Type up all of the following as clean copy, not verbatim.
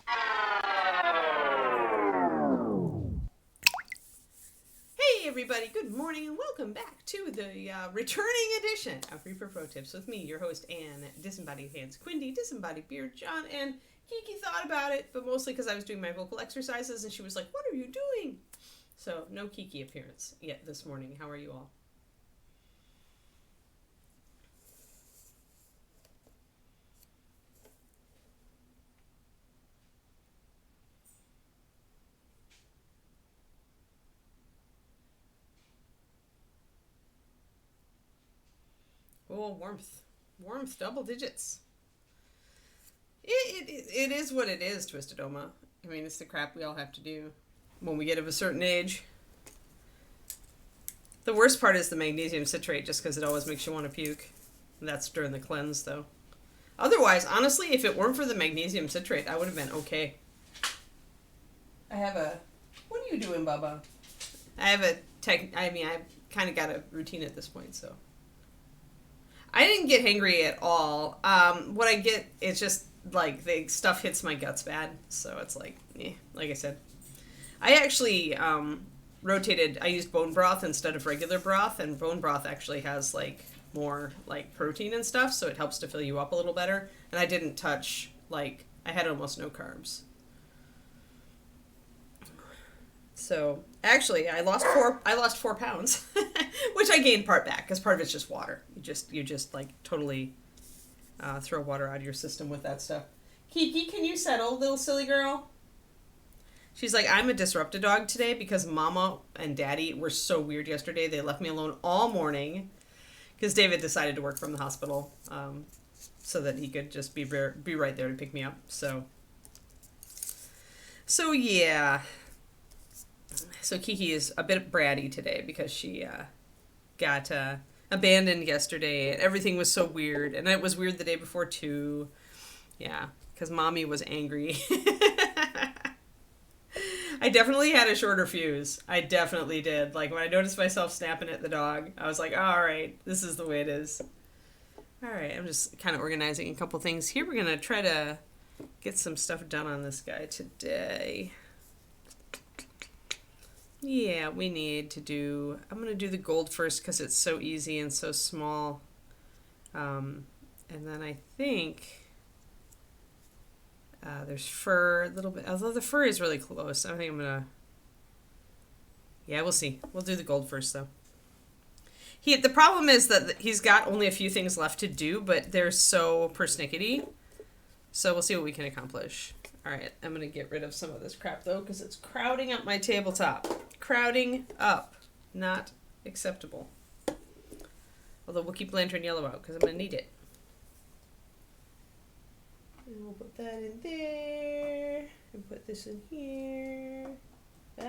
Hey everybody, good morning and welcome back to the returning edition of Reaper Pro Tips with me, your host, Ann, Disembodied Hands, Quindy, Disembodied Beard, John, and Kiki thought about it, but mostly because I was doing my vocal exercises and she was like, what are you doing? So, no Kiki appearance yet this morning. How are you all? Oh, warmth. Warmth, double digits. It is what it is, Twisted Oma. I mean, it's the crap we all have to do when we get of a certain age. The worst part is the magnesium citrate, just because it always makes you want to puke. That's during the cleanse, though. Otherwise, honestly, if it weren't for the magnesium citrate, I would have been okay. I have a... What are you doing, Bubba? I have a I've kind of got a routine at this point, so... I didn't get hangry at all. What I get is just, like, the stuff hits my guts bad, so it's like, like I said. I actually, rotated, I used bone broth instead of regular broth, and bone broth actually has, like, more, like, protein and stuff, so it helps to fill you up a little better. And I didn't touch, like, I had almost no carbs. So, actually, I lost 4 pounds, which I gained part back, because part of it's just water. You just, like, totally, throw water out of your system with that stuff. Kiki, can you settle, little silly girl? She's like, I'm a disrupted dog today because Mama and Daddy were so weird yesterday. They left me alone all morning because David decided to work from the hospital, so that he could just be right there to pick me up. So yeah. So Kiki is a bit bratty today because she got abandoned yesterday and everything was so weird. And it was weird the day before too. Yeah, because Mommy was angry. I definitely had a shorter fuse. I definitely did. Like, when I noticed myself snapping at the dog, I was like, all right, this is the way it is. All right, I'm just kind of organizing a couple things here. We're going to try to get some stuff done on this guy today. Yeah, we need to do... I'm going to do the gold first because it's so easy and so small. And then I think... there's fur a little bit, although the fur is really close. I think I'm gonna... Yeah, we'll see. We'll do the gold first, though. The problem is that he's got only a few things left to do, but they're so persnickety. So we'll see what we can accomplish. Alright, I'm gonna get rid of some of this crap, though, because it's crowding up my tabletop. Crowding up. Not acceptable. Although we'll keep Lantern Yellow out, because I'm gonna need it. And we'll put that in there, and put this in here. Put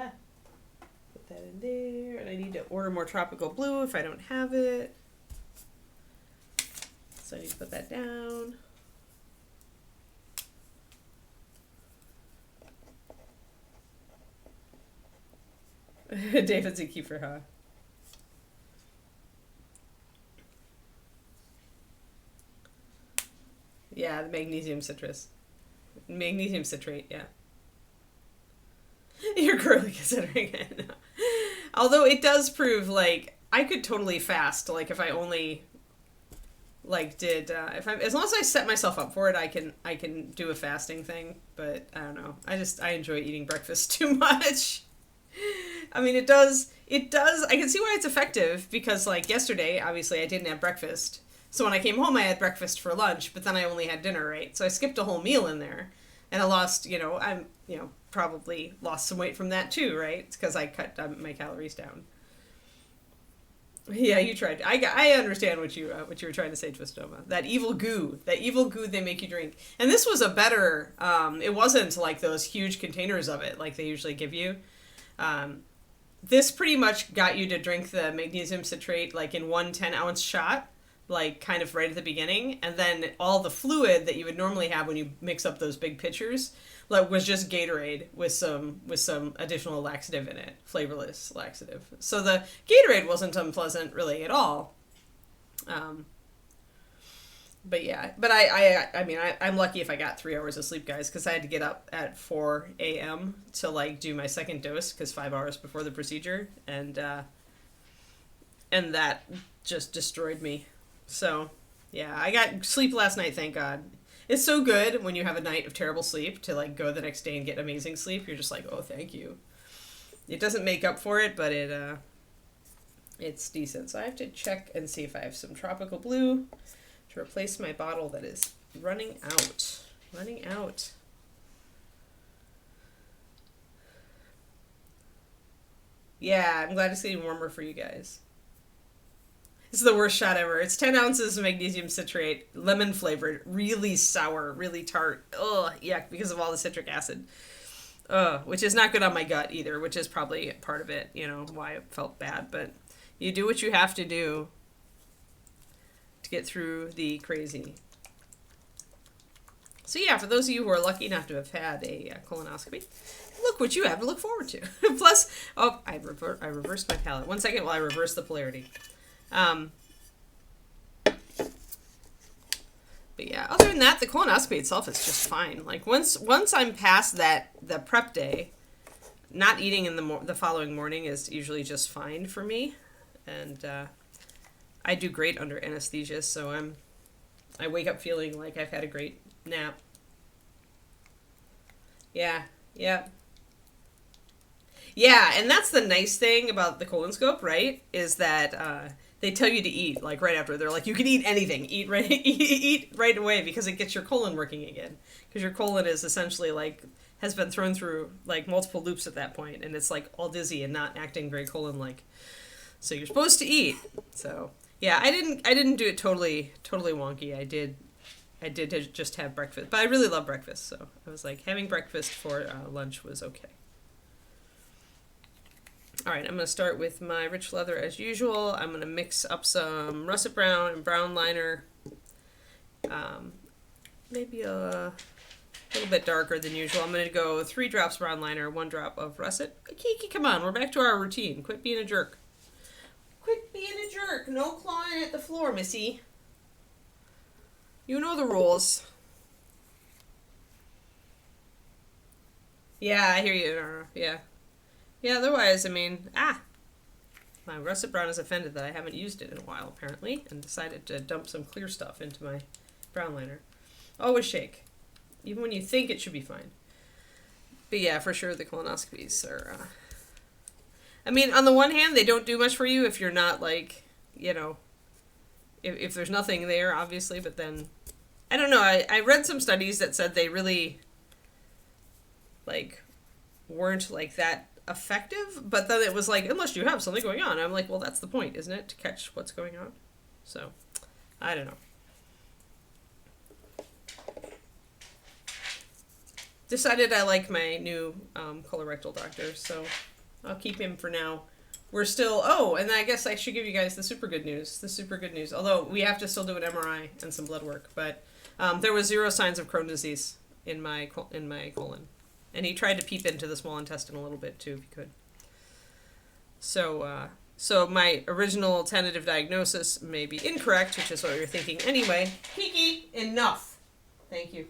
that in there, and I need to order more tropical blue if I don't have it. So I need to put that down. David's a keeper, huh? Yeah, the magnesium citrus. Magnesium citrate, yeah. You're currently considering it. No. Although it does prove, like, I could totally fast. Like, if I only, like, did, as long as I set myself up for it, I can do a fasting thing. But, I don't know. I enjoy eating breakfast too much. I mean, it does, I can see why it's effective, because, like, yesterday, obviously, I didn't have breakfast. So when I came home, I had breakfast for lunch, but then I only had dinner, right? So I skipped a whole meal in there. And I lost, probably lost some weight from that too, right? It's because I cut my calories down. Yeah, you tried. I understand what you were trying to say, Twistoma. That evil goo they make you drink. And this was a better, it wasn't like those huge containers of it like they usually give you. This pretty much got you to drink the magnesium citrate like in one 10-ounce shot, like kind of right at the beginning, and then all the fluid that you would normally have when you mix up those big pitchers, like, was just Gatorade with some additional laxative in it, flavorless laxative. So the Gatorade wasn't unpleasant really at all. But yeah, I mean, I'm lucky if I got 3 hours of sleep, guys, because I had to get up at 4 a.m. to like do my second dose, because 5 hours before the procedure, and that just destroyed me. So yeah, I got sleep last night, thank God. It's so good when you have a night of terrible sleep to like go the next day and get amazing sleep. You're just like, oh, thank you. It doesn't make up for it, but it's decent. So I have to check and see if I have some tropical blue to replace my bottle that is running out. Running out. Yeah, I'm glad it's getting warmer for you guys. It's the worst shot ever. It's 10 ounces of magnesium citrate, lemon flavored, really sour, really tart. Ugh, yuck, because of all the citric acid. Ugh, which is not good on my gut either, which is probably part of it, why it felt bad. But you do what you have to do to get through the crazy. So yeah, for those of you who are lucky enough to have had a colonoscopy, look what you have to look forward to. Plus, oh, I reversed my palette. 1 second while I reverse the polarity. But yeah, other than that, the colonoscopy itself is just fine. Like once I'm past the prep day, not eating in the following morning is usually just fine for me, and I do great under anesthesia. So I wake up feeling like I've had a great nap. Yeah, yeah. Yeah, and that's the nice thing about the colonoscope, right? Is that they tell you to eat like right after. They're like, you can eat anything, eat right, eat right away, because it gets your colon working again. Because your colon is essentially like has been thrown through like multiple loops at that point, and it's like all dizzy and not acting very colon like. So you're supposed to eat. So yeah, I didn't do it totally wonky. I did just have breakfast, but I really love breakfast. So I was like, having breakfast for lunch was okay. All right, I'm going to start with my rich leather as usual. I'm going to mix up some russet brown and brown liner. Maybe a little bit darker than usual. I'm going to go 3 drops brown liner, 1 drop of russet. Kiki, come on, we're back to our routine. Quit being a jerk. Quit being a jerk. No clawing at the floor, missy. You know the rules. Yeah, I hear you. Yeah. Yeah, otherwise, I mean, my russet brown is offended that I haven't used it in a while, apparently, and decided to dump some clear stuff into my brown liner. Always shake. Even when you think it should be fine. But yeah, for sure, the colonoscopies are, I mean, on the one hand, they don't do much for you if you're not, like, if there's nothing there, obviously, but then, I don't know, I read some studies that said they really, like, weren't, like, that effective, but then it was like, unless you have something going on. I'm like, well, that's the point, isn't it? To catch what's going on. So, I don't know. Decided I like my new colorectal doctor, so I'll keep him for now. We're still, and I guess I should give you guys the super good news. Although we have to still do an MRI and some blood work, but there was 0 signs of Crohn's disease in my colon. And he tried to peep into the small intestine a little bit, too, if he could. So my original tentative diagnosis may be incorrect, which is what you're thinking anyway. Kiki, enough. Thank you.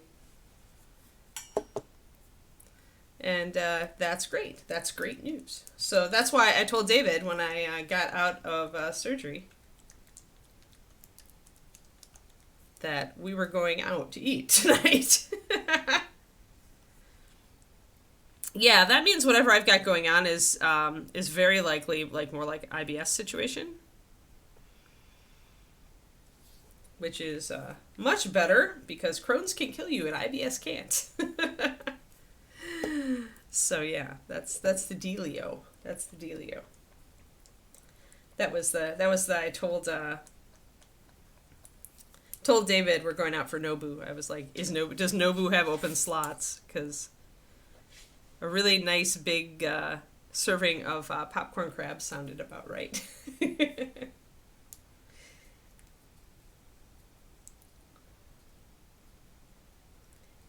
And that's great. That's great news. So that's why I told David when I got out of surgery that we were going out to eat tonight. Yeah, that means whatever I've got going on is very likely like more like IBS situation, which is much better because Crohn's can kill you and IBS can't. So yeah, that's the dealio. That's the dealio. That was the I told David we're going out for Nobu. I was like, does Nobu have open slots? Because a really nice big serving of popcorn crabs sounded about right.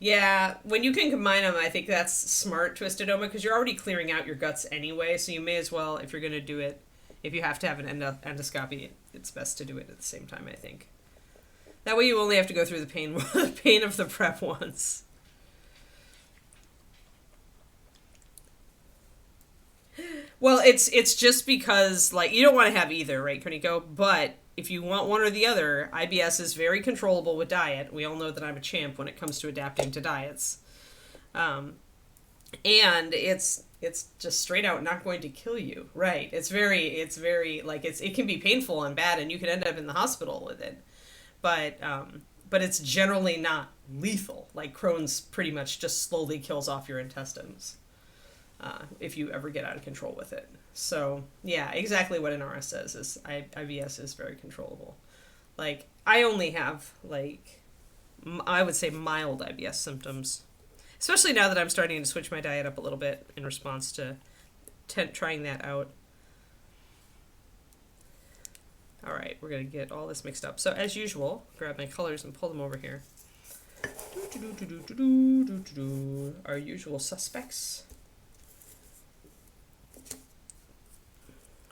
Yeah, when you can combine them, I think that's smart, Twisted Oma, because you're already clearing out your guts anyway, so you may as well, if you're going to do it, if you have to have an endoscopy, it's best to do it at the same time, I think. That way you only have to go through the pain of the prep once. Well, it's just because, like, you don't want to have either, right, Kuniko? But if you want one or the other, IBS is very controllable with diet. We all know that I'm a champ when it comes to adapting to diets. And it's just straight out not going to kill you, right? It's very like it can be painful and bad, and you can end up in the hospital with it. But it's generally not lethal. Like Crohn's pretty much just slowly kills off your intestines. If you ever get out of control with it. So, yeah, exactly what an RS says is IBS is very controllable. Like, I only have, like, I would say mild IBS symptoms. Especially now that I'm starting to switch my diet up a little bit in response to trying that out. Alright, we're going to get all this mixed up. So, as usual, grab my colors and pull them over here. Our usual suspects.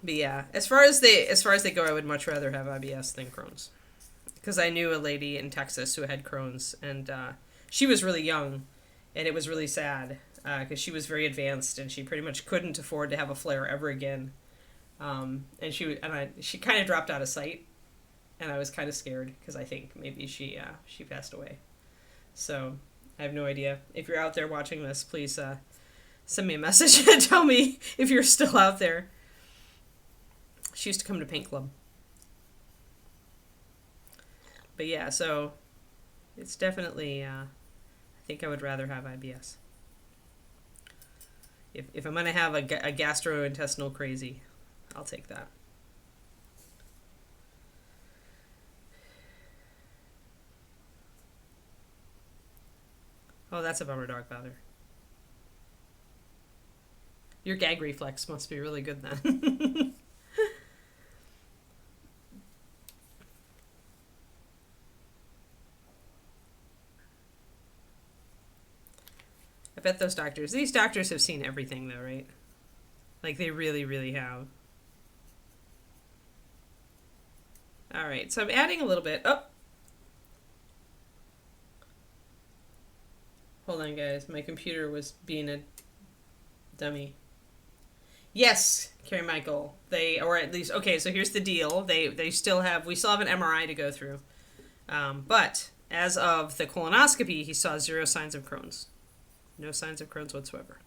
But yeah, as far as they go, I would much rather have IBS than Crohn's, because I knew a lady in Texas who had Crohn's, and she was really young, and it was really sad because she was very advanced and she pretty much couldn't afford to have a flare ever again, and she kind of dropped out of sight, and I was kind of scared because I think maybe she passed away. So I have no idea. If you're out there watching this, please send me a message and tell me if you're still out there. She used to come to Paint Club. But yeah, so it's definitely, I think I would rather have IBS. If I'm going to have a gastrointestinal crazy, I'll take that. Oh, that's a bummer, dog bother. Your gag reflex must be really good then. I bet these doctors have seen everything though, right? Like they really, really have. Alright, so I'm adding a little bit. Oh! Hold on, guys. My computer was being a dummy. Yes, Carrie Michael. Or at least, okay, so here's the deal. We still have an MRI to go through. But as of the colonoscopy, he saw 0 signs of Crohn's. No signs of Crohn's whatsoever.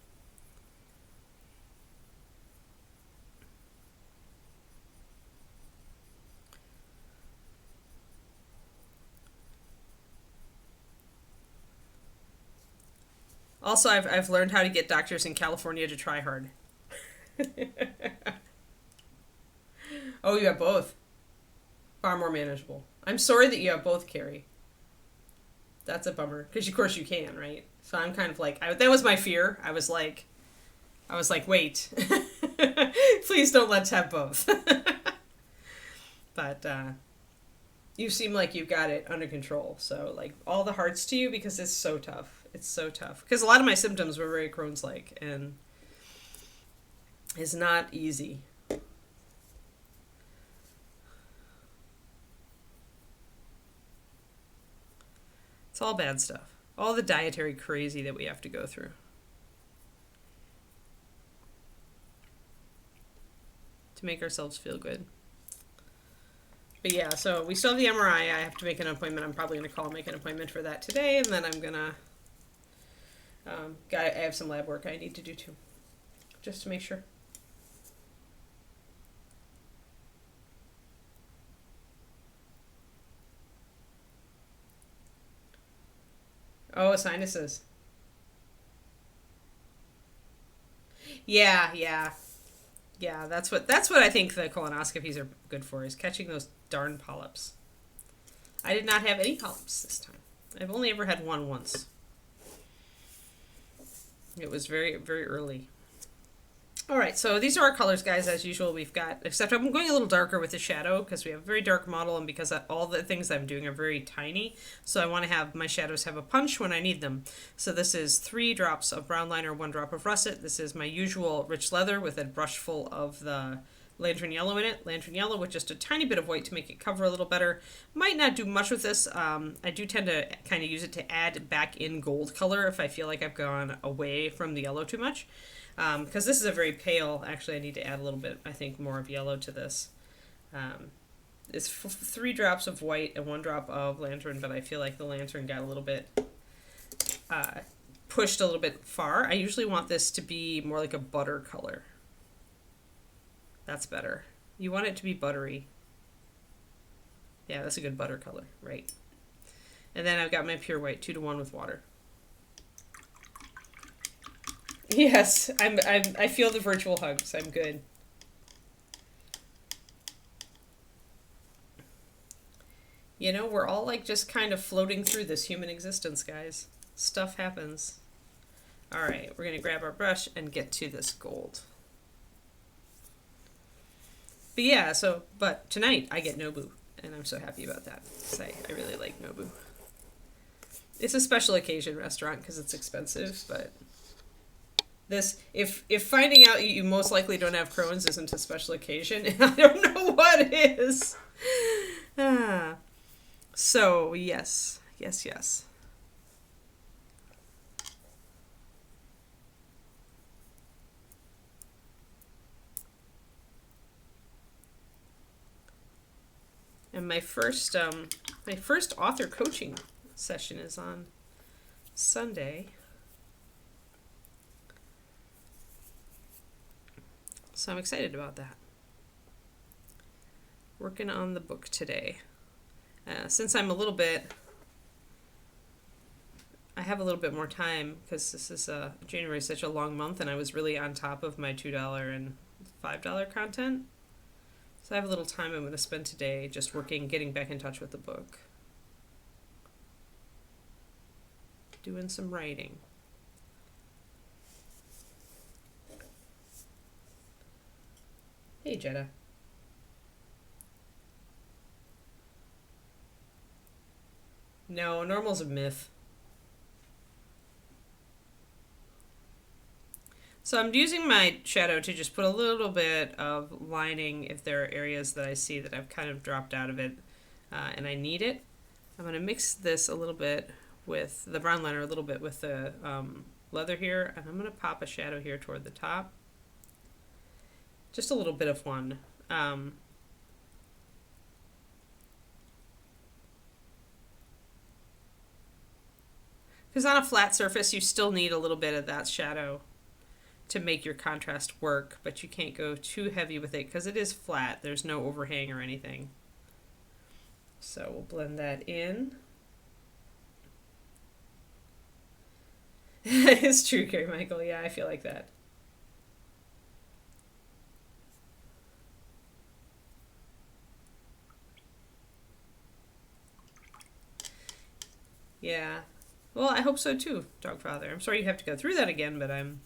Also, I've learned how to get doctors in California to try hard. Oh, you have both. Far more manageable. I'm sorry that you have both, Carrie. That's a bummer. Because, of course, you can, right? So I'm kind of like... that was my fear. I was like, wait. Please don't let's have both. But you seem like you've got it under control. So, like, all the hearts to you because it's so tough. It's so tough. Because a lot of my symptoms were very Crohn's-like. And it's not easy. It's all bad stuff. All the dietary crazy that we have to go through. To make ourselves feel good. But yeah, so we still have the MRI. I have to make an appointment. I'm probably going to make an appointment for that today. And then I'm going to... I have some lab work I need to do too. Just to make sure. Oh, sinuses. Yeah. Yeah, that's what I think the colonoscopies are good for, is catching those darn polyps. I did not have any polyps this time. I've only ever had one once. It was very, very early. Alright, so these are our colors, guys, as usual. We've got, except I'm going a little darker with the shadow because we have a very dark model and because all the things I'm doing are very tiny. So I want to have my shadows have a punch when I need them. So this is 3 drops of brown liner, 1 drop of russet. This is my usual rich leather with a brush full of the lantern yellow in it. Lantern yellow with just a tiny bit of white to make it cover a little better. Might not do much with this. I do tend to kind of use it to add back in gold color if I feel like I've gone away from the yellow too much. Because this is a very pale, actually I need to add a little bit, I think, more of yellow to this. It's 3 drops of white and 1 drop of lantern, but I feel like the lantern got a little bit pushed a little bit far. I usually want this to be more like a butter color. That's better. You want it to be buttery. Yeah, that's a good butter color, right? And then I've got my pure white, 2-to-1 with water. Yes, I feel the virtual hugs. I'm good. You know, we're all like just kind of floating through this human existence, guys. Stuff happens. All right, we're gonna grab our brush and get to this gold. But yeah, but tonight I get Nobu, and I'm so happy about that. Because I really like Nobu. It's a special occasion restaurant because it's expensive, but this, if finding out you most likely don't have Crohn's isn't a special occasion, I don't know what is. So yes. And my first author coaching session is on Sunday. So I'm excited about that. Working on the book today. Since I have a little bit more time, because this is January is such a long month, and I was really on top of my $2 and $5 content. So I have a little time I'm going to spend today just getting back in touch with the book. Doing some writing. Hey, Jetta. No, normal's a myth. So I'm using my shadow to just put a little bit of lining if there are areas that I see that I've kind of dropped out of it and I need it. I'm going to mix this a little bit with the brown liner, a little bit with the leather here, and I'm going to pop a shadow here toward the top. Just a little bit of one. Because on a flat surface, you still need a little bit of that shadow to make your contrast work, but you can't go too heavy with it because it is flat. There's no overhang or anything. So we'll blend that in. It's true, Carrie Michael. Yeah, I feel like that. Yeah. Well, I hope so too, Dogfather. I'm sorry you have to go through that again, but I am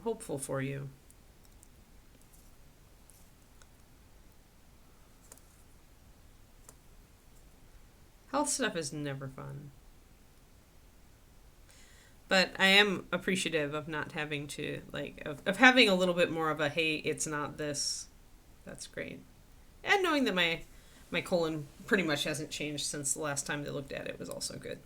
hopeful for you. Health stuff is never fun. But I am appreciative of not having to, of having a little bit more of a, hey, it's not this. That's great. And knowing that my colon pretty much hasn't changed since the last time they looked at it was also good.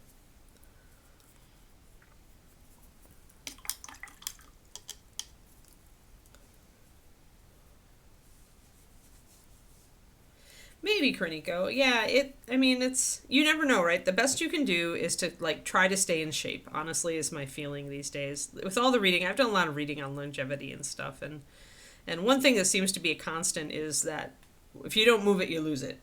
Maybe, Kroniko. Yeah, it's, you never know, right? The best you can do is to, try to stay in shape, honestly, is my feeling these days. With all the reading, I've done a lot of reading on longevity and stuff, and one thing that seems to be a constant is that if you don't move it, you lose it.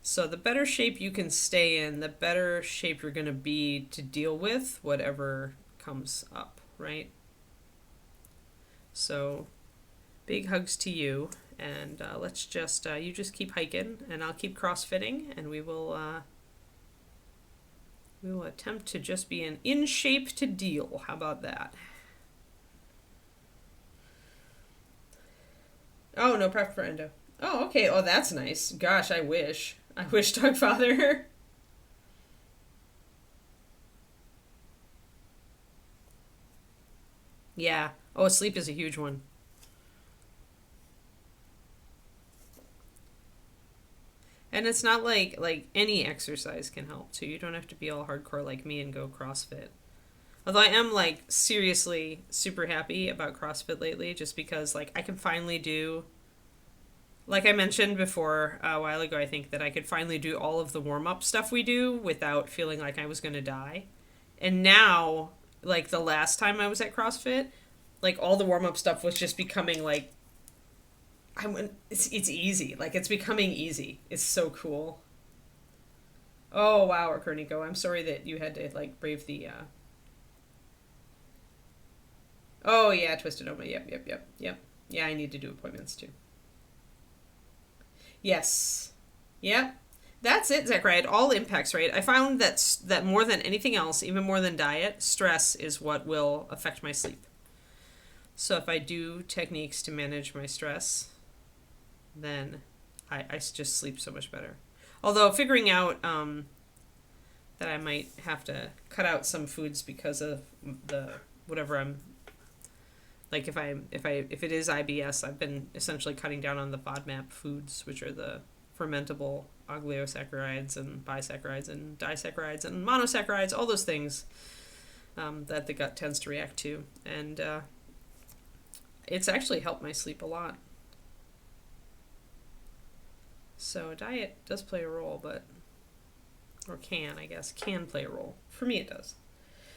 So the better shape you can stay in, the better shape you're going to be to deal with whatever comes up, right? So big hugs to you. And let's just, you just keep hiking, and I'll keep crossfitting, and we will attempt to just be in shape to deal. How about that? Oh, no prep for endo. Oh, okay. Oh, that's nice. Gosh, I wish. I wish, Dogfather. Yeah. Oh, sleep is a huge one. And it's not like any exercise can help too. You don't have to be all hardcore like me and go CrossFit. Although I am like seriously super happy about CrossFit lately, just because like I can finally do, like I mentioned before a while ago, I think that I could finally do all of the warm-up stuff we do without feeling like I was going to die. And now, like the last time I was at CrossFit, like all the warm-up stuff was just becoming like, it's easy. Like it's becoming easy. It's so cool. Oh wow, Korniko, I'm sorry that you had to like brave the Oh yeah, Twisted Oma. Yep. Yeah, I need to do appointments too. Yes. Yep. That's it, Zachary. It all impacts, right? I found that more than anything else, even more than diet, stress is what will affect my sleep. So if I do techniques to manage my stress, then I just sleep so much better. Although figuring out that I might have to cut out some foods because of the whatever I'm like if it is IBS, I've been essentially cutting down on the FODMAP foods, which are the fermentable oligosaccharides and bisaccharides and disaccharides and monosaccharides, all those things that the gut tends to react to. And it's actually helped my sleep a lot. So diet does play a role, or can play a role. For me it does.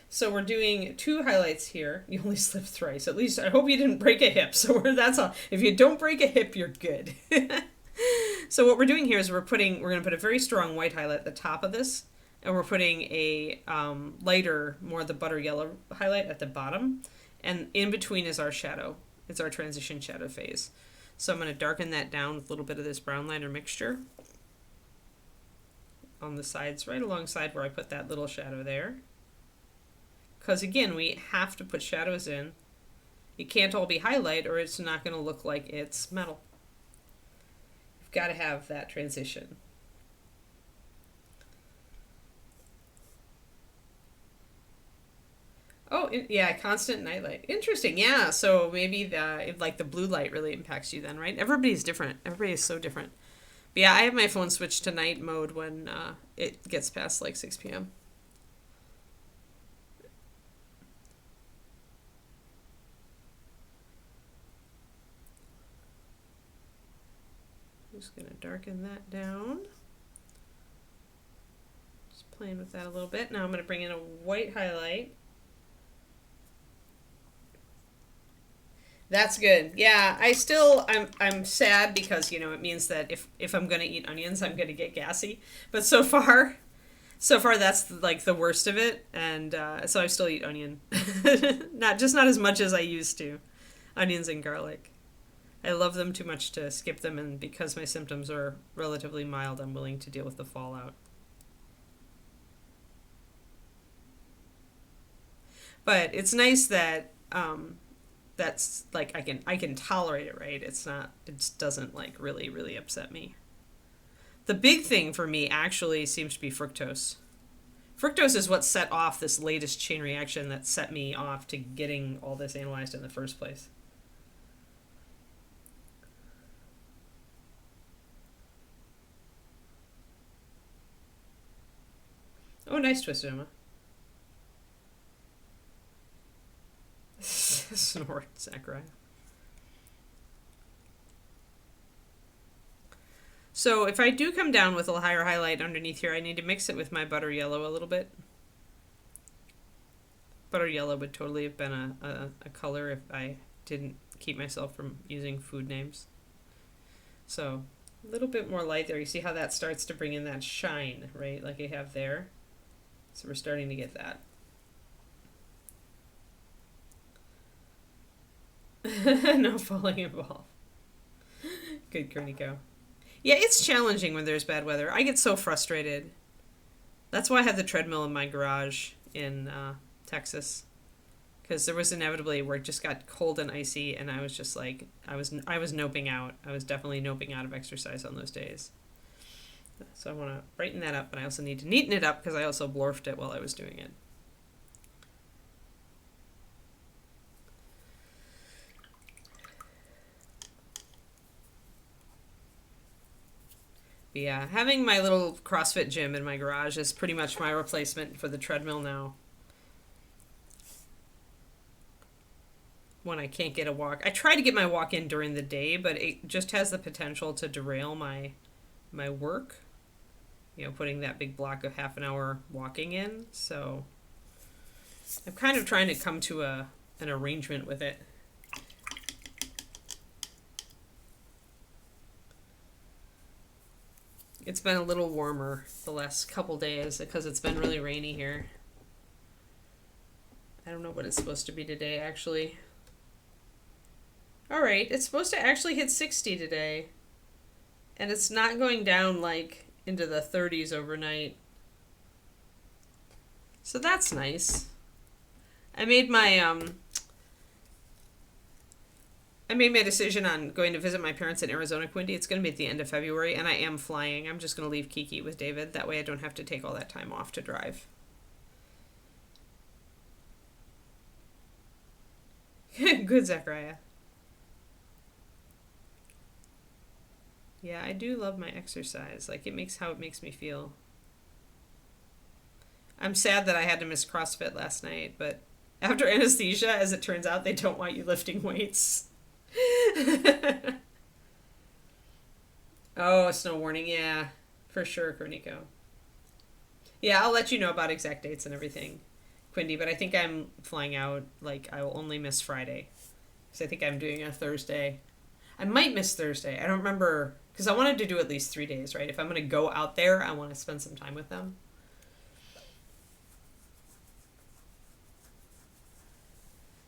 So we're doing 2 highlights here. You only slipped thrice. At least I hope you didn't break a hip. So that's all. If you don't break a hip, you're good. So what we're doing here is we're going to put a very strong white highlight at the top of this, and we're putting a lighter, more the butter yellow highlight at the bottom, and in between is our shadow. It's our transition shadow phase. So I'm going to darken that down with a little bit of this brown liner mixture on the sides, right alongside where I put that little shadow there. Because again, we have to put shadows in. It can't all be highlight or it's not going to look like it's metal. You've got to have that transition. Oh, yeah, constant nightlight. Interesting, yeah. So maybe the blue light really impacts you then, right? Everybody's different. Everybody is so different. But yeah, I have my phone switched to night mode when it gets past like 6 p.m. Just going to darken that down. Just playing with that a little bit. Now I'm going to bring in a white highlight. That's good. Yeah, I'm sad because, it means that if I'm going to eat onions, I'm going to get gassy. But so far that's like the worst of it. And so I still eat onion. not as much as I used to. Onions and garlic. I love them too much to skip them, and because my symptoms are relatively mild, I'm willing to deal with the fallout. But it's nice that that's like I can tolerate it, right? It doesn't like really upset me. The big thing for me actually seems to be fructose. Fructose is what set off this latest chain reaction that set me off to getting all this analyzed in the first place. Oh, nice twist, Emma. Snort, Zachary. So if I do come down with a higher highlight underneath here, I need to mix it with my butter yellow a little bit. Butter yellow would totally have been a color if I didn't keep myself from using food names. So a little bit more light there. You see how that starts to bring in that shine, right? Like I have there. So we're starting to get that. No falling involved. Good, Kerniko. Yeah, it's challenging when there's bad weather. I get so frustrated. That's why I have the treadmill in my garage in Texas. Because there was inevitably where it just got cold and icy, and I was just like, I was noping out. I was definitely noping out of exercise on those days. So I want to brighten that up, but I also need to neaten it up because I also blorfed it while I was doing it. But yeah, having my little CrossFit gym in my garage is pretty much my replacement for the treadmill now. When I can't get a walk. I try to get my walk in during the day, but it just has the potential to derail my work. You know, putting that big block of half an hour walking in. So I'm kind of trying to come to an arrangement with it. It's been a little warmer the last couple days because it's been really rainy here. I don't know what it's supposed to be today, actually. Alright, it's supposed to actually hit 60 today. And it's not going down, like, into the 30s overnight. So that's nice. I made my decision on going to visit my parents in Arizona, Quindy. It's going to be at the end of February, and I am flying. I'm just going to leave Kiki with David. That way I don't have to take all that time off to drive. Good, Zachariah. Yeah, I do love my exercise. Like, it makes me feel. I'm sad that I had to miss CrossFit last night, but after anesthesia, as it turns out, they don't want you lifting weights. Oh, a snow warning. Yeah, for sure, Cornico. Yeah, I'll let you know about exact dates and everything, Quindy, but I think I'm flying out. Like, I will only miss Friday. Because I think I'm doing a Thursday. I might miss Thursday. I don't remember. Because I wanted to do at least 3 days, right? If I'm going to go out there, I want to spend some time with them.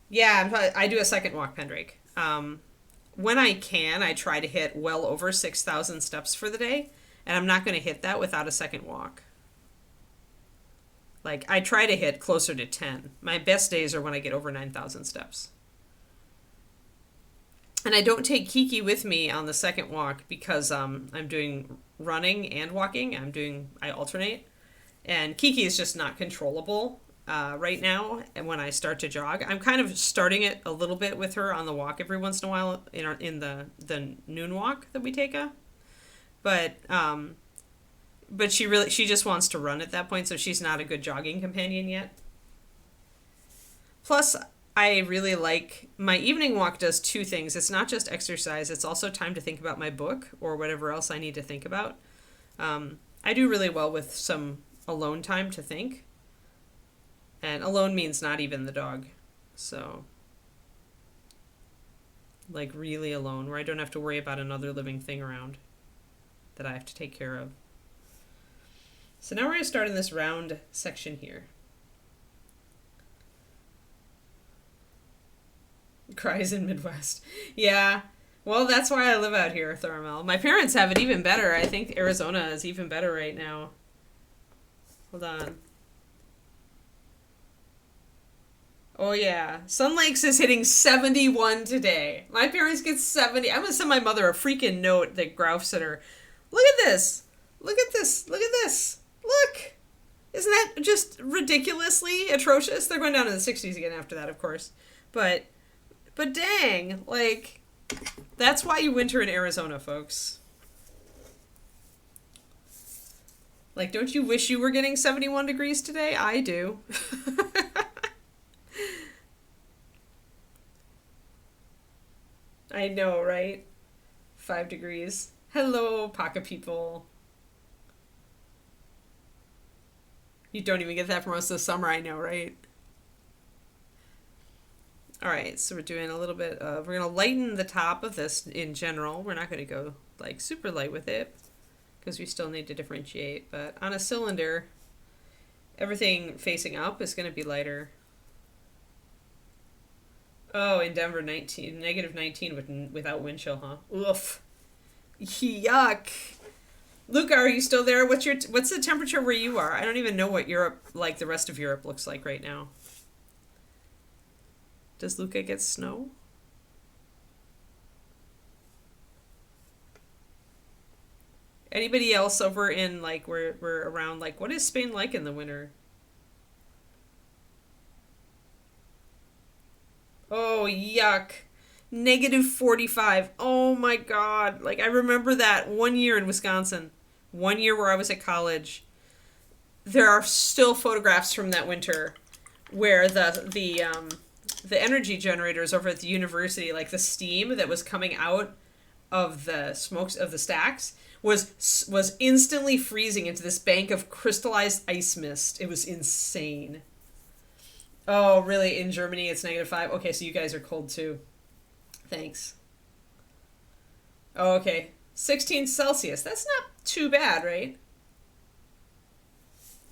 Yeah, I do a second walk, Pendrake. When I can, I try to hit well over 6,000 steps for the day. And I'm not going to hit that without a second walk. Like, I try to hit closer to 10. My best days are when I get over 9,000 steps. And I don't take Kiki with me on the second walk because I'm doing running and walking. I alternate. And Kiki is just not controllable right now. And when I start to jog, I'm kind of starting it a little bit with her on the walk every once in a while in the noon walk that we take her. But she just wants to run at that point, so she's not a good jogging companion yet. Plus, I really like my evening walk does two things. It's not just exercise, it's also time to think about my book or whatever else I need to think about. I do really well with some alone time to think. And alone means not even the dog. So, like, really alone, where I don't have to worry about another living thing around that I have to take care of. So now we're going to start in this round section here. Cries in Midwest. Yeah. Well, that's why I live out here, Thormel. My parents have it even better. I think Arizona is even better right now. Hold on. Oh, yeah. Sun Lakes is hitting 71 today. My parents get 70. I'm going to send my mother a freaking note that grouse at her. Look at this. Look at this. Look at this. Look. Isn't that just ridiculously atrocious? They're going down to the 60s again after that, of course. But dang, like, that's why you winter in Arizona, folks. Like, don't you wish you were getting 71 degrees today? I do. I know, right? 5 degrees. Hello, Paca people. You don't even get that for most of the summer, I know, right? Alright, so we're doing a little bit of, we're going to lighten the top of this in general. We're not going to go, like, super light with it, because we still need to differentiate. But on a cylinder, everything facing up is going to be lighter. Oh, in Denver, negative 19 without wind chill, huh? Oof. Yuck. Luca, are you still there? What's the temperature where you are? I don't even know what Europe, like the rest of Europe, looks like right now. Does Luca get snow? Anybody else over in, like, we're around, like, what is Spain like in the winter? Oh, yuck. Negative 45. Oh my god. Like, I remember that one year in Wisconsin. one year where I was at college, there are still photographs from that winter where the energy generators over at the university, like the steam that was coming out of the smokes of the stacks, was instantly freezing into this bank of crystallized ice mist. It was insane. Oh, really? In Germany, it's -5? Okay, so you guys are cold too. Thanks. Oh, okay. 16 Celsius. That's not too bad, right?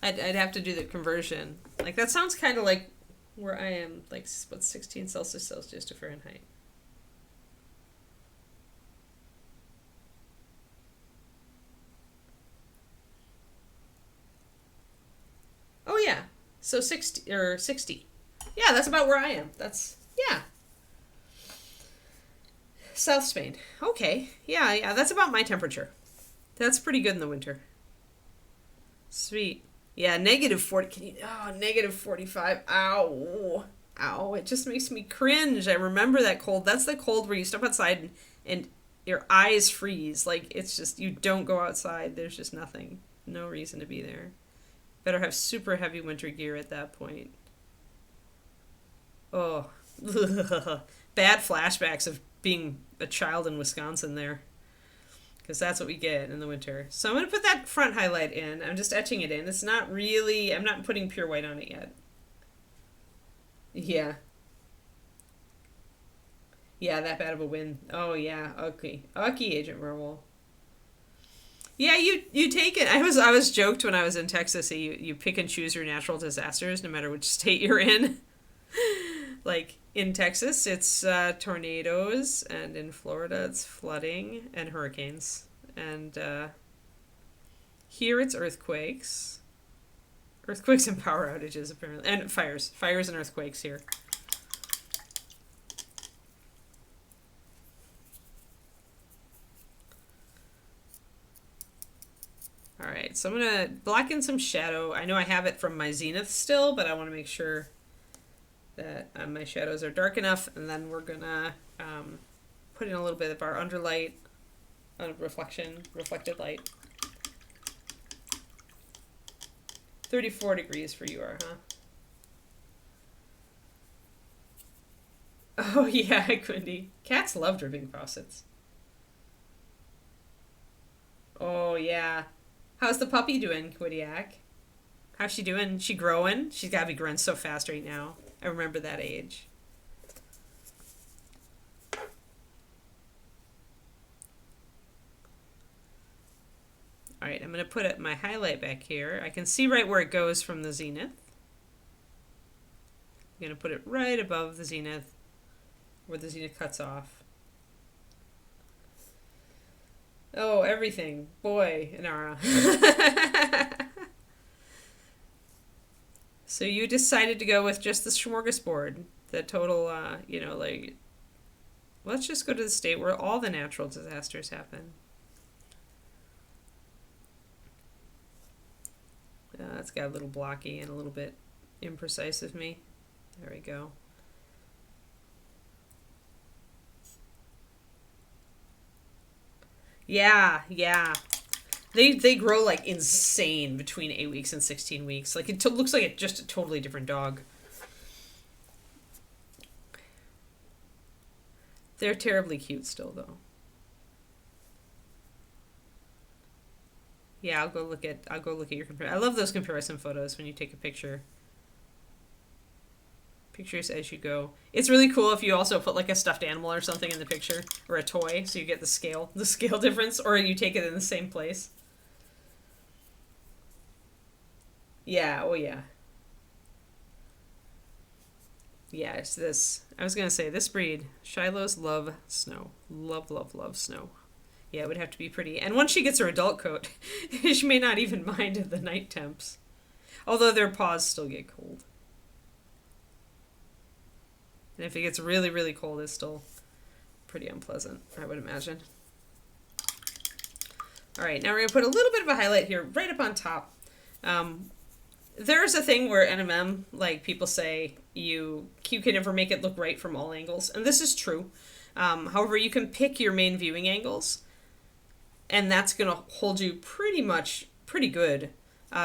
I'd have to do the conversion. Like, that sounds kind of like where I am. Like, what's 16 Celsius to Fahrenheit? Oh, yeah. So 60. Yeah, that's about where I am. Yeah. South Spain. Okay. Yeah, that's about my temperature. That's pretty good in the winter. Sweet. Yeah, -40. -45. Ow. Ow. It just makes me cringe. I remember that cold. That's the cold where you step outside and your eyes freeze. Like, it's just, you don't go outside. There's just nothing. No reason to be there. Better have super heavy winter gear at that point. Oh. Bad flashbacks of being a child in Wisconsin there. Because that's what we get in the winter. So I'm going to put that front highlight in. I'm just etching it in. It's not really... I'm not putting pure white on it yet. Yeah. Yeah, that bad of a win. Oh, yeah. Okay. Okay, Agent Merwell. Yeah, you take it. I was joked when I was in Texas that you pick and choose your natural disasters no matter which state you're in. Like, in Texas, it's tornadoes, and in Florida, it's flooding and hurricanes. And here, it's earthquakes. Earthquakes and power outages, apparently. And fires. Fires and earthquakes here. Alright, so I'm going to black in some shadow. I know I have it from my zenith still, but I want to make sure that my shadows are dark enough, and then we're gonna put in a little bit of our underlight, reflected light. 34 degrees for you are, huh? Oh yeah, Quindy. Cats love dripping faucets. Oh yeah. How's the puppy doing, Quiddiac? How's she doing? She growing? She's gotta be growing so fast right now. I remember that age. Alright, I'm going to put my highlight back here. I can see right where it goes from the zenith. I'm going to put it right above the zenith, where the zenith cuts off. Oh, everything. Boy, Inara. So you decided to go with just the smorgasbord, the total, like, let's just go to the state where all the natural disasters happen. It's got a little blocky and a little bit imprecise of me. There we go. Yeah. They grow like insane between 8 weeks and 16 weeks. Like, it looks like just a totally different dog. They're terribly cute still, though. Yeah, I'll go look at your comparison. I love those comparison photos when you take a picture. Pictures as you go. It's really cool if you also put like a stuffed animal or something in the picture, or a toy, so you get the scale difference, or you take it in the same place. Yeah, oh yeah. Yeah, it's this. I was going to say, this breed, Shilohs love snow. Love snow. Yeah, it would have to be pretty. And once she gets her adult coat, she may not even mind the night temps. Although their paws still get cold. And if it gets really, really cold, it's still pretty unpleasant, I would imagine. Alright, now we're going to put a little bit of a highlight here, right up on top. There's a thing where NMM, like, people say you can never make it look right from all angles, and this is true. However, you can pick your main viewing angles, and that's going to hold you pretty good.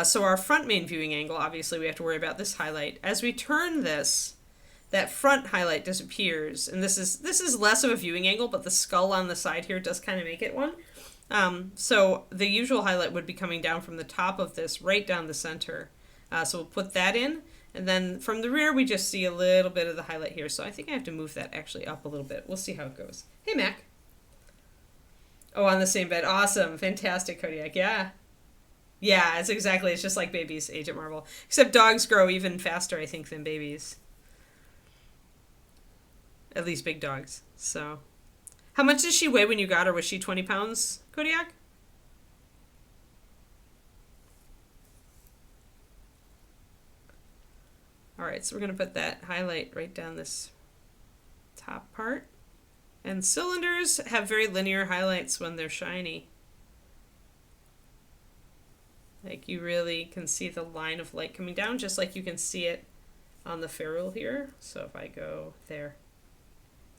So our front main viewing angle, obviously we have to worry about this highlight. As we turn this, that front highlight disappears, and this is less of a viewing angle, but the skull on the side here does kind of make it one. So the usual highlight would be coming down from the top of this right down the center. So we'll put that in, and then from the rear we just see a little bit of the highlight here. So I think I have to move that actually up a little bit. We'll see how it goes. Hey, Mac. Oh, on the same bed. Awesome. Fantastic, Kodiak. Yeah. Yeah, it's just like babies age at Marvel. Except dogs grow even faster, I think, than babies. At least big dogs. So, how much did she weigh when you got her? Was she 20 pounds, Kodiak? All right, so we're going to put that highlight right down this top part. And cylinders have very linear highlights when they're shiny. Like you really can see the line of light coming down, just like you can see it on the ferrule here. So if I go there,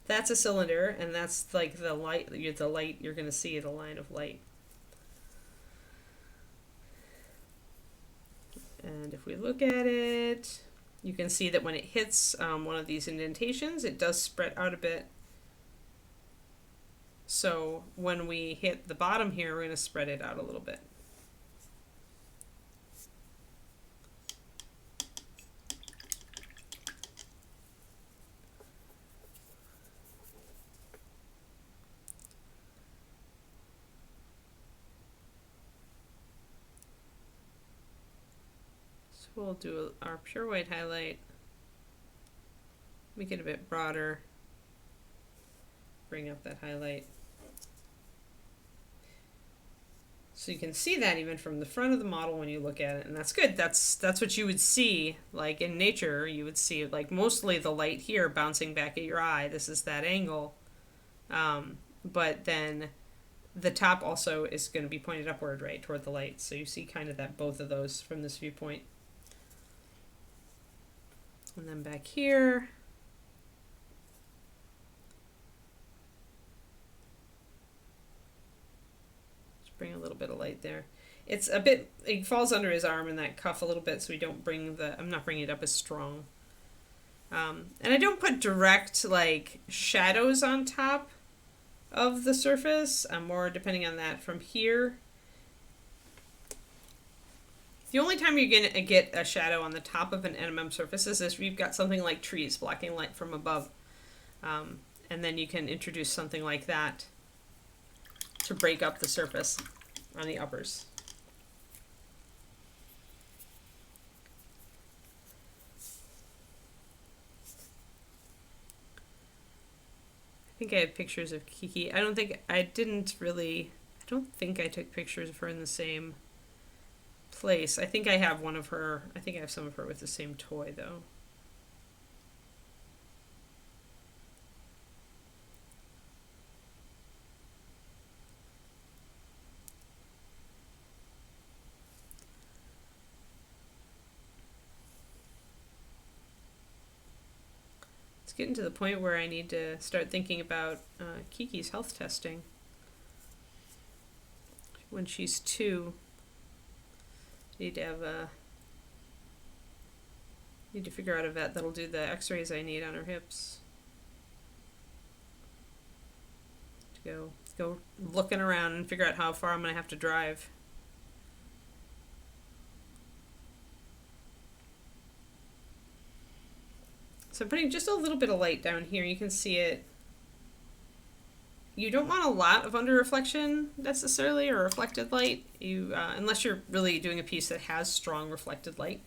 that's a cylinder, and that's like the light you're going to see, the line of light. And if we look at it, you can see that when it hits one of these indentations, it does spread out a bit. So when we hit the bottom here, we're going to spread it out a little bit. We'll do our pure white highlight, make it a bit broader, bring up that highlight. So you can see that even from the front of the model when you look at it, and that's good. That's what you would see, like in nature, you would see like mostly the light here bouncing back at your eye. This is that angle. But then the top also is going to be pointed upward, right, toward the light. So you see kind of that both of those from this viewpoint. And then back here, just bring a little bit of light there. It's a bit, it falls under his arm in that cuff a little bit, so we don't bring I'm not bringing it up as strong. And I don't put direct like shadows on top of the surface. I'm more depending on that from here. The only time you're going to get a shadow on the top of an NMM surface is if you've got something like trees blocking light from above. And then you can introduce something like that to break up the surface on the uppers. I think I have pictures of Kiki. I don't think I took pictures of her in the same place. I think I have one of her. I think I have some of her with the same toy though. It's getting to the point where I need to start thinking about Kiki's health testing. When she's 2, need to figure out a vet that'll do the x-rays I need on her hips. To go looking around and figure out how far I'm going to have to drive. So I'm putting just a little bit of light down here. You can see it. You don't want a lot of under reflection necessarily, or reflected light, unless you're really doing a piece that has strong reflected light.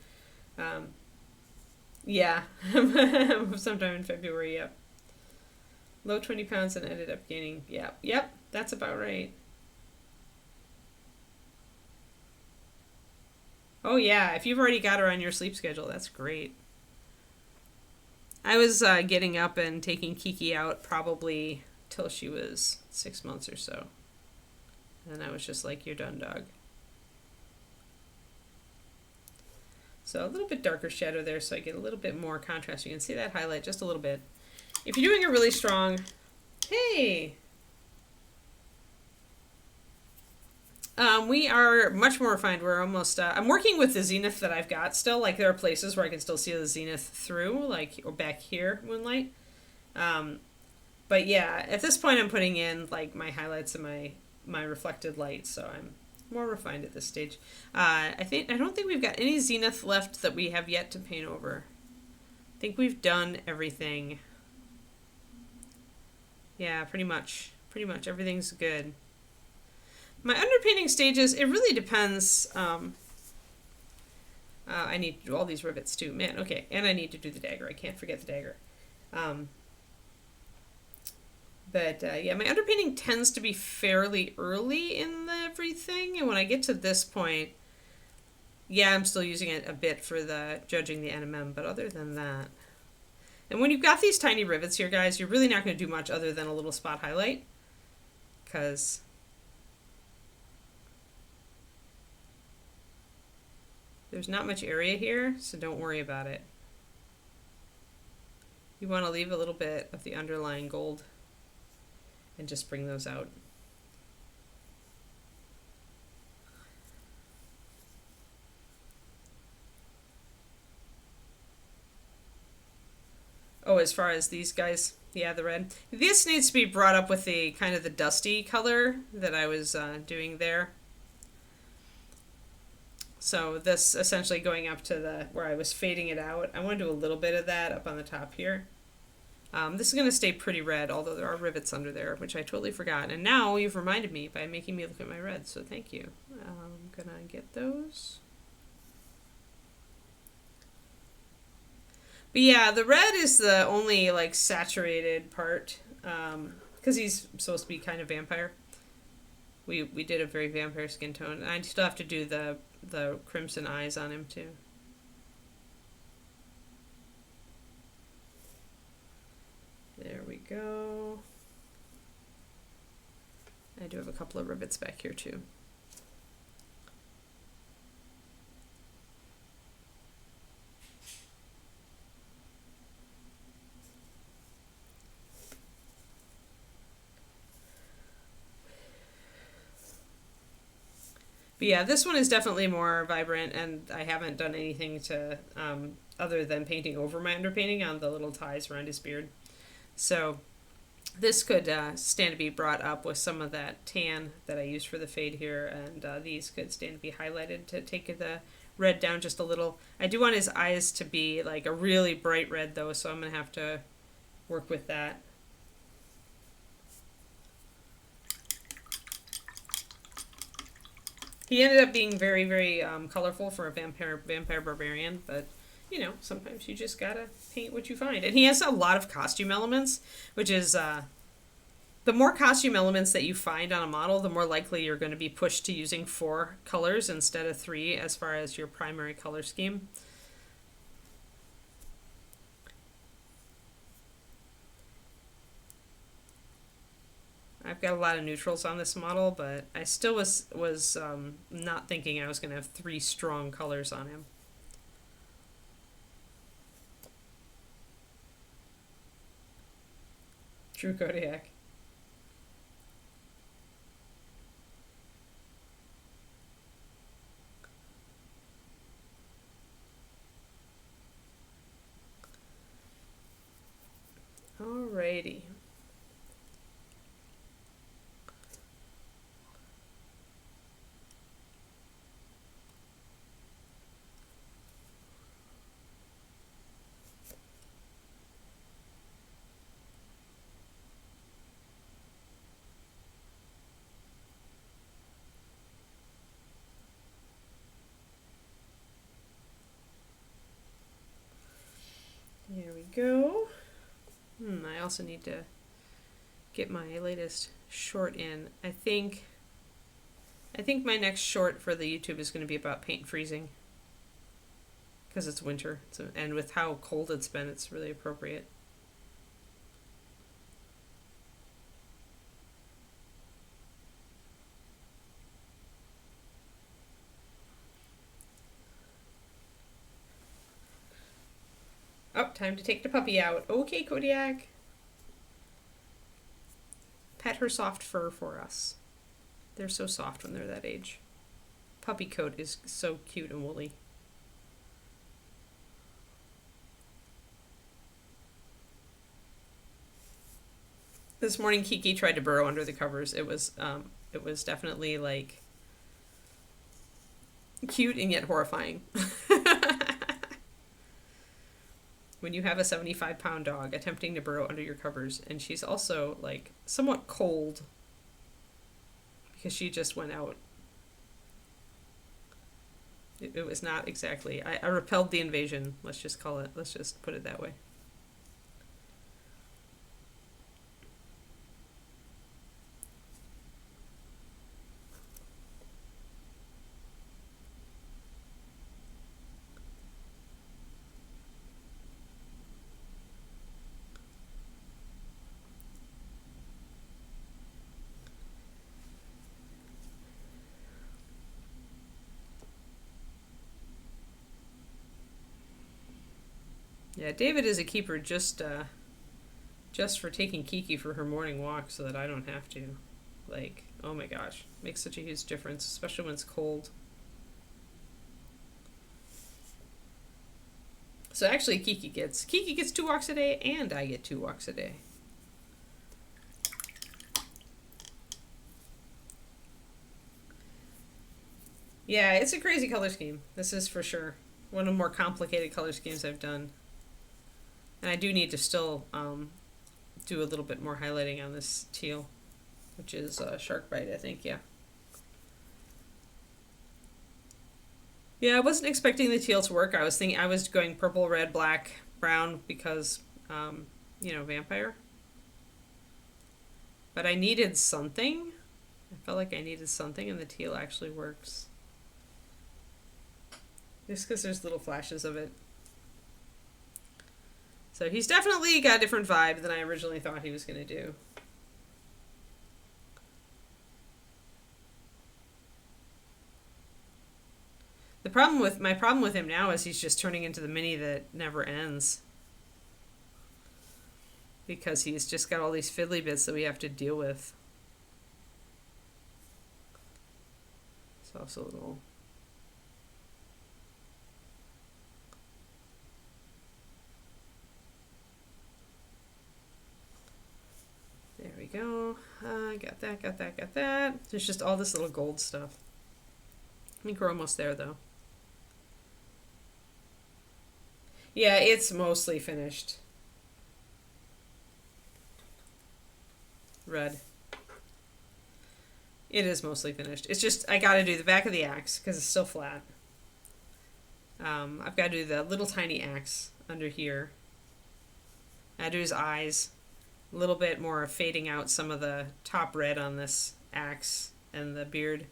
Yeah, sometime in February, yep. Low 20 pounds and ended up gaining, yep, that's about right. Oh yeah, if you've already got her on your sleep schedule, that's great. I was getting up and taking Kiki out probably till she was 6 months or so. And I was just like, you're done, dog. So a little bit darker shadow there, so I get a little bit more contrast. You can see that highlight just a little bit. If you're doing a really strong, hey! We are much more refined. We're almost. I'm working with the zenith that I've got still. Like there are places where I can still see the zenith through, like or back here, moonlight. Um, but yeah, at this point, I'm putting in like my highlights and my reflected light, so I'm more refined at this stage. I don't think we've got any zenith left that we have yet to paint over. I think we've done everything. Yeah, pretty much. Pretty much everything's good. My underpainting stages, it really depends. I need to do all these rivets too. Man, okay. And I need to do the dagger. I can't forget the dagger. Um, yeah, my underpainting tends to be fairly early in everything. And when I get to this point, yeah, I'm still using it a bit for the judging the NMM. But other than that. And when you've got these tiny rivets here, guys, you're really not going to do much other than a little spot highlight. Because there's not much area here, so don't worry about it. You want to leave a little bit of the underlying gold and just bring those out. Oh, as far as these guys, yeah, the red. This needs to be brought up with the kind of the dusty color that I was doing there. So this essentially going up to the where I was fading it out. I want to do a little bit of that up on the top here. This is going to stay pretty red, although there are rivets under there, which I totally forgot. And now you've reminded me by making me look at my red, so thank you. I'm going to get those. But yeah, the red is the only like saturated part, because he's supposed to be kind of vampire. We did a very vampire skin tone. And I still have to do the crimson eyes on him too. There we go. I do have a couple of rivets back here too. But yeah, this one is definitely more vibrant, and I haven't done anything to, other than painting over my underpainting on the little ties around his beard. So this could stand to be brought up with some of that tan that I used for the fade here, and these could stand to be highlighted to take the red down just a little. I do want his eyes to be like a really bright red though, so I'm going to have to work with that. He ended up being very, very colorful for a vampire barbarian, but you know, sometimes you just gotta paint what you find. And he has a lot of costume elements, which is the more costume elements that you find on a model, the more likely you're going to be pushed to using 4 colors instead of 3 as far as your primary color scheme. I've got a lot of neutrals on this model, but I still was not thinking I was going to have 3 strong colors on him. True Kodiak. Alrighty. There we go. I also need to get my latest short in. I think my next short for the YouTube is going to be about paint freezing. Because it's winter, and with how cold it's been, it's really appropriate. Oh, time to take the puppy out. Okay, Kodiak. Pet her soft fur for us. They're so soft when they're that age. Puppy coat is so cute and woolly. This morning Kiki tried to burrow under the covers. It was definitely like cute and yet horrifying. When you have a 75-pound dog attempting to burrow under your covers, and she's also like somewhat cold because she just went out. It was not exactly, I repelled the invasion, let's just put it that way. Yeah, David is a keeper just for taking Kiki for her morning walk so that I don't have to. Like, oh my gosh, makes such a huge difference, especially when it's cold. So actually Kiki gets 2 walks a day and I get 2 walks a day. Yeah, it's a crazy color scheme. This is for sure one of the more complicated color schemes I've done. And I do need to still do a little bit more highlighting on this teal, which is Shark Bite, I think, yeah. Yeah, I wasn't expecting the teal to work. I was going purple, red, black, brown because, vampire. But I needed something. I felt like I needed something, and the teal actually works. Just because there's little flashes of it. So he's definitely got a different vibe than I originally thought he was going to do. My problem with him now is he's just turning into the mini that never ends. Because he's just got all these fiddly bits that we have to deal with. It's also a little... There we go. Got that. There's just all this little gold stuff. I think we're almost there, though. Yeah, it's mostly finished. Red. It is mostly finished. It's just, I gotta do the back of the axe, because it's still flat. I've got to do the little tiny axe under here. I do his eyes. A little bit more fading out some of the top red on this axe and the beard.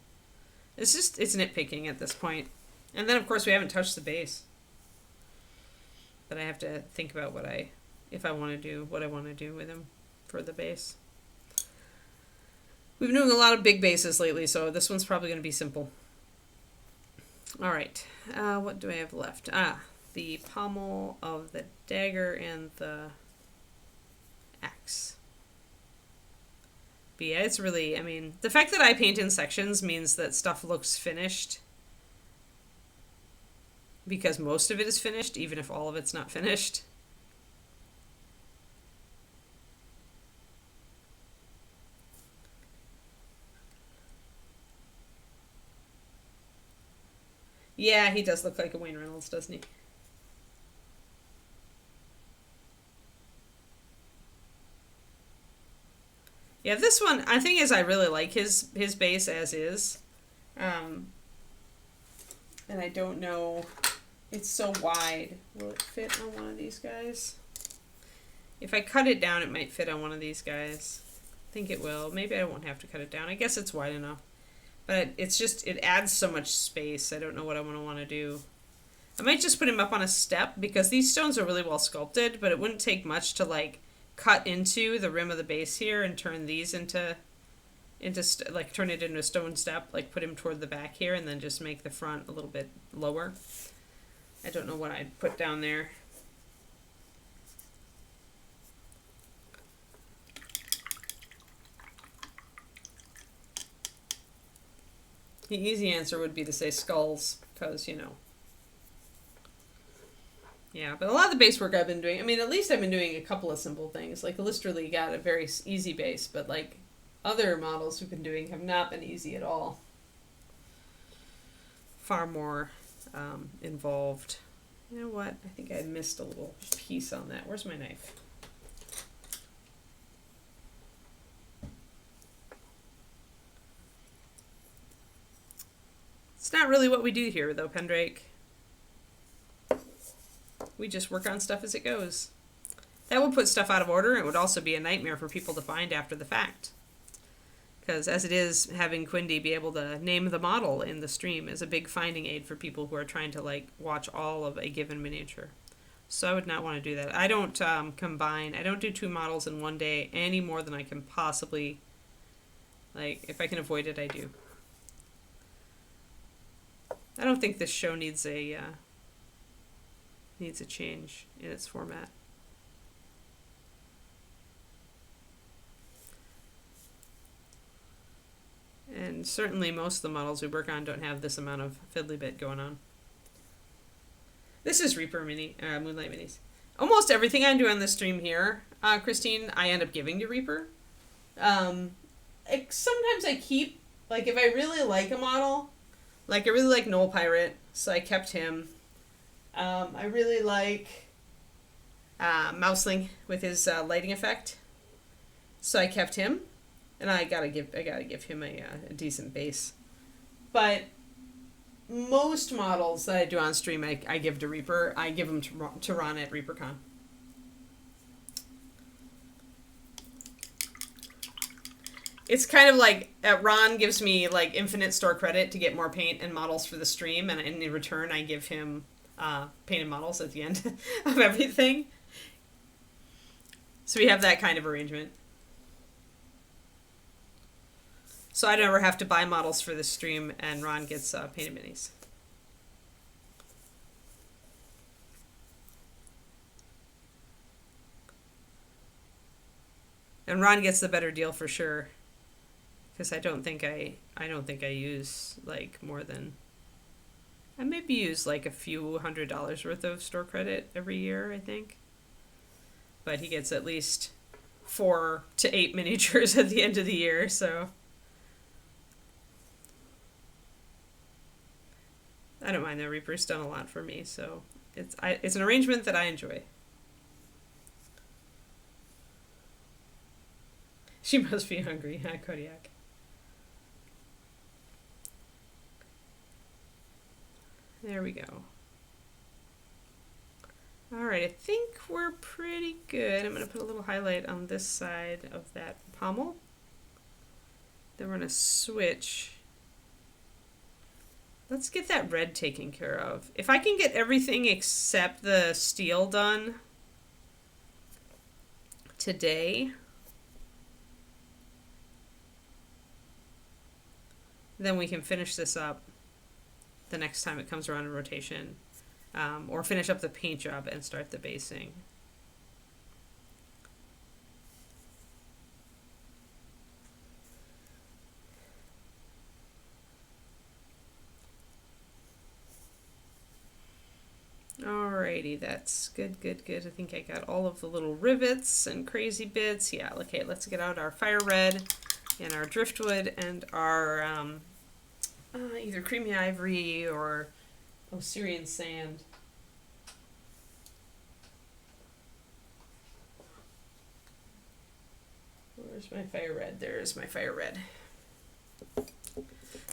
It's nitpicking at this point. And then, of course, we haven't touched the base. But I have to think about what I want to do with him for the base. We've been doing a lot of big bases lately, so this one's probably going to be simple. All right. What do I have left? The pommel of the dagger and the axe. But yeah, it's really, the fact that I paint in sections means that stuff looks finished. Because most of it is finished, even if all of it's not finished. Yeah, he does look like a Wayne Reynolds, doesn't he? Yeah, this one, I think I really like his base as is. And I don't know, it's so wide. Will it fit on one of these guys? If I cut it down, it might fit on one of these guys. I think it will. Maybe I won't have to cut it down. I guess it's wide enough. But it's just, it adds so much space. I don't know what I want to do. I might just put him up on a step because these stones are really well sculpted, but it wouldn't take much to like cut into the rim of the base here and turn these into turn it into a stone step, like put him toward the back here and then just make the front a little bit lower. I don't know what I'd put down there. The easy answer would be to say skulls, because, you know. Yeah, but a lot of the base work I've been doing, I mean, at least I've been doing a couple of simple things. Like, Illustrally got a very easy base, but, like, other models we've been doing have not been easy at all. Far more involved. You know what? I think I missed a little piece on that. Where's my knife? It's not really what we do here, though, Pendrake. We just work on stuff as it goes. That would put stuff out of order. It would also be a nightmare for people to find after the fact. Because as it is, having Quindy be able to name the model in the stream is a big finding aid for people who are trying to, like, watch all of a given miniature. So I would not want to do that. I don't combine, I don't do 2 models in one day any more than I can possibly, like, if I can avoid it, I do. I don't think this show needs a change in its format. And certainly most of the models we work on don't have this amount of fiddly bit going on. This is Reaper Moonlight Minis. Almost everything I do on this stream here, Christine, I end up giving to Reaper. Sometimes I keep, like, if I really like a model, like, I really like Knoll Pirate, so I kept him. I really like Mouseling with his lighting effect, so I kept him, and I gotta give him a decent base. But most models that I do on stream, I give to Reaper. I give them to Ron at ReaperCon. It's kind of like Ron gives me, like, infinite store credit to get more paint and models for the stream, and in return I give him painted models at the end of everything. So we have that kind of arrangement. So I never have to buy models for the stream, and Ron gets painted minis. And Ron gets the better deal for sure, because I don't think I use, like, more than, I maybe use like a few $100s worth of store credit every year, I think. But he gets at least 4 to 8 miniatures at the end of the year, so I don't mind that. Reaper's done a lot for me, so it's an arrangement that I enjoy. She must be hungry, huh, Kodiak? There we go. Alright, I think we're pretty good. I'm going to put a little highlight on this side of that pommel. Then we're going to switch. Let's get that red taken care of. If I can get everything except the steel done today, then we can finish this up the next time it comes around in rotation, or finish up the paint job and start the basing. Alrighty, that's good. I think I got all of the little rivets and crazy bits. Yeah, okay, let's get out our fire red and our driftwood and our either creamy ivory or Osirian sand. Where's my fire red? There's my fire red.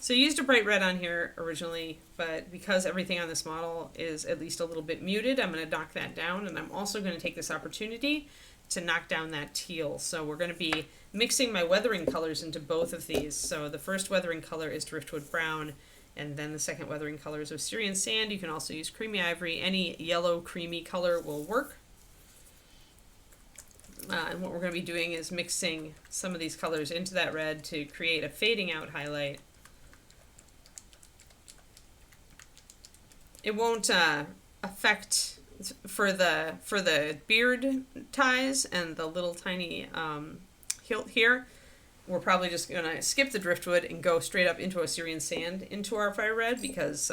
So I used a bright red on here originally, but because everything on this model is at least a little bit muted, I'm going to knock that down, and I'm also going to take this opportunity to knock down that teal. So we're going to be mixing my weathering colors into both of these. So the first weathering color is driftwood brown, and then the second weathering color is Osirian sand. You can also use creamy ivory. Any yellow creamy color will work. And what we're going to be doing is mixing some of these colors into that red to create a fading out highlight. It won't affect for the beard ties and the little tiny hilt here. we're probably just going to skip the driftwood and go straight up into Assyrian sand into our fire red, because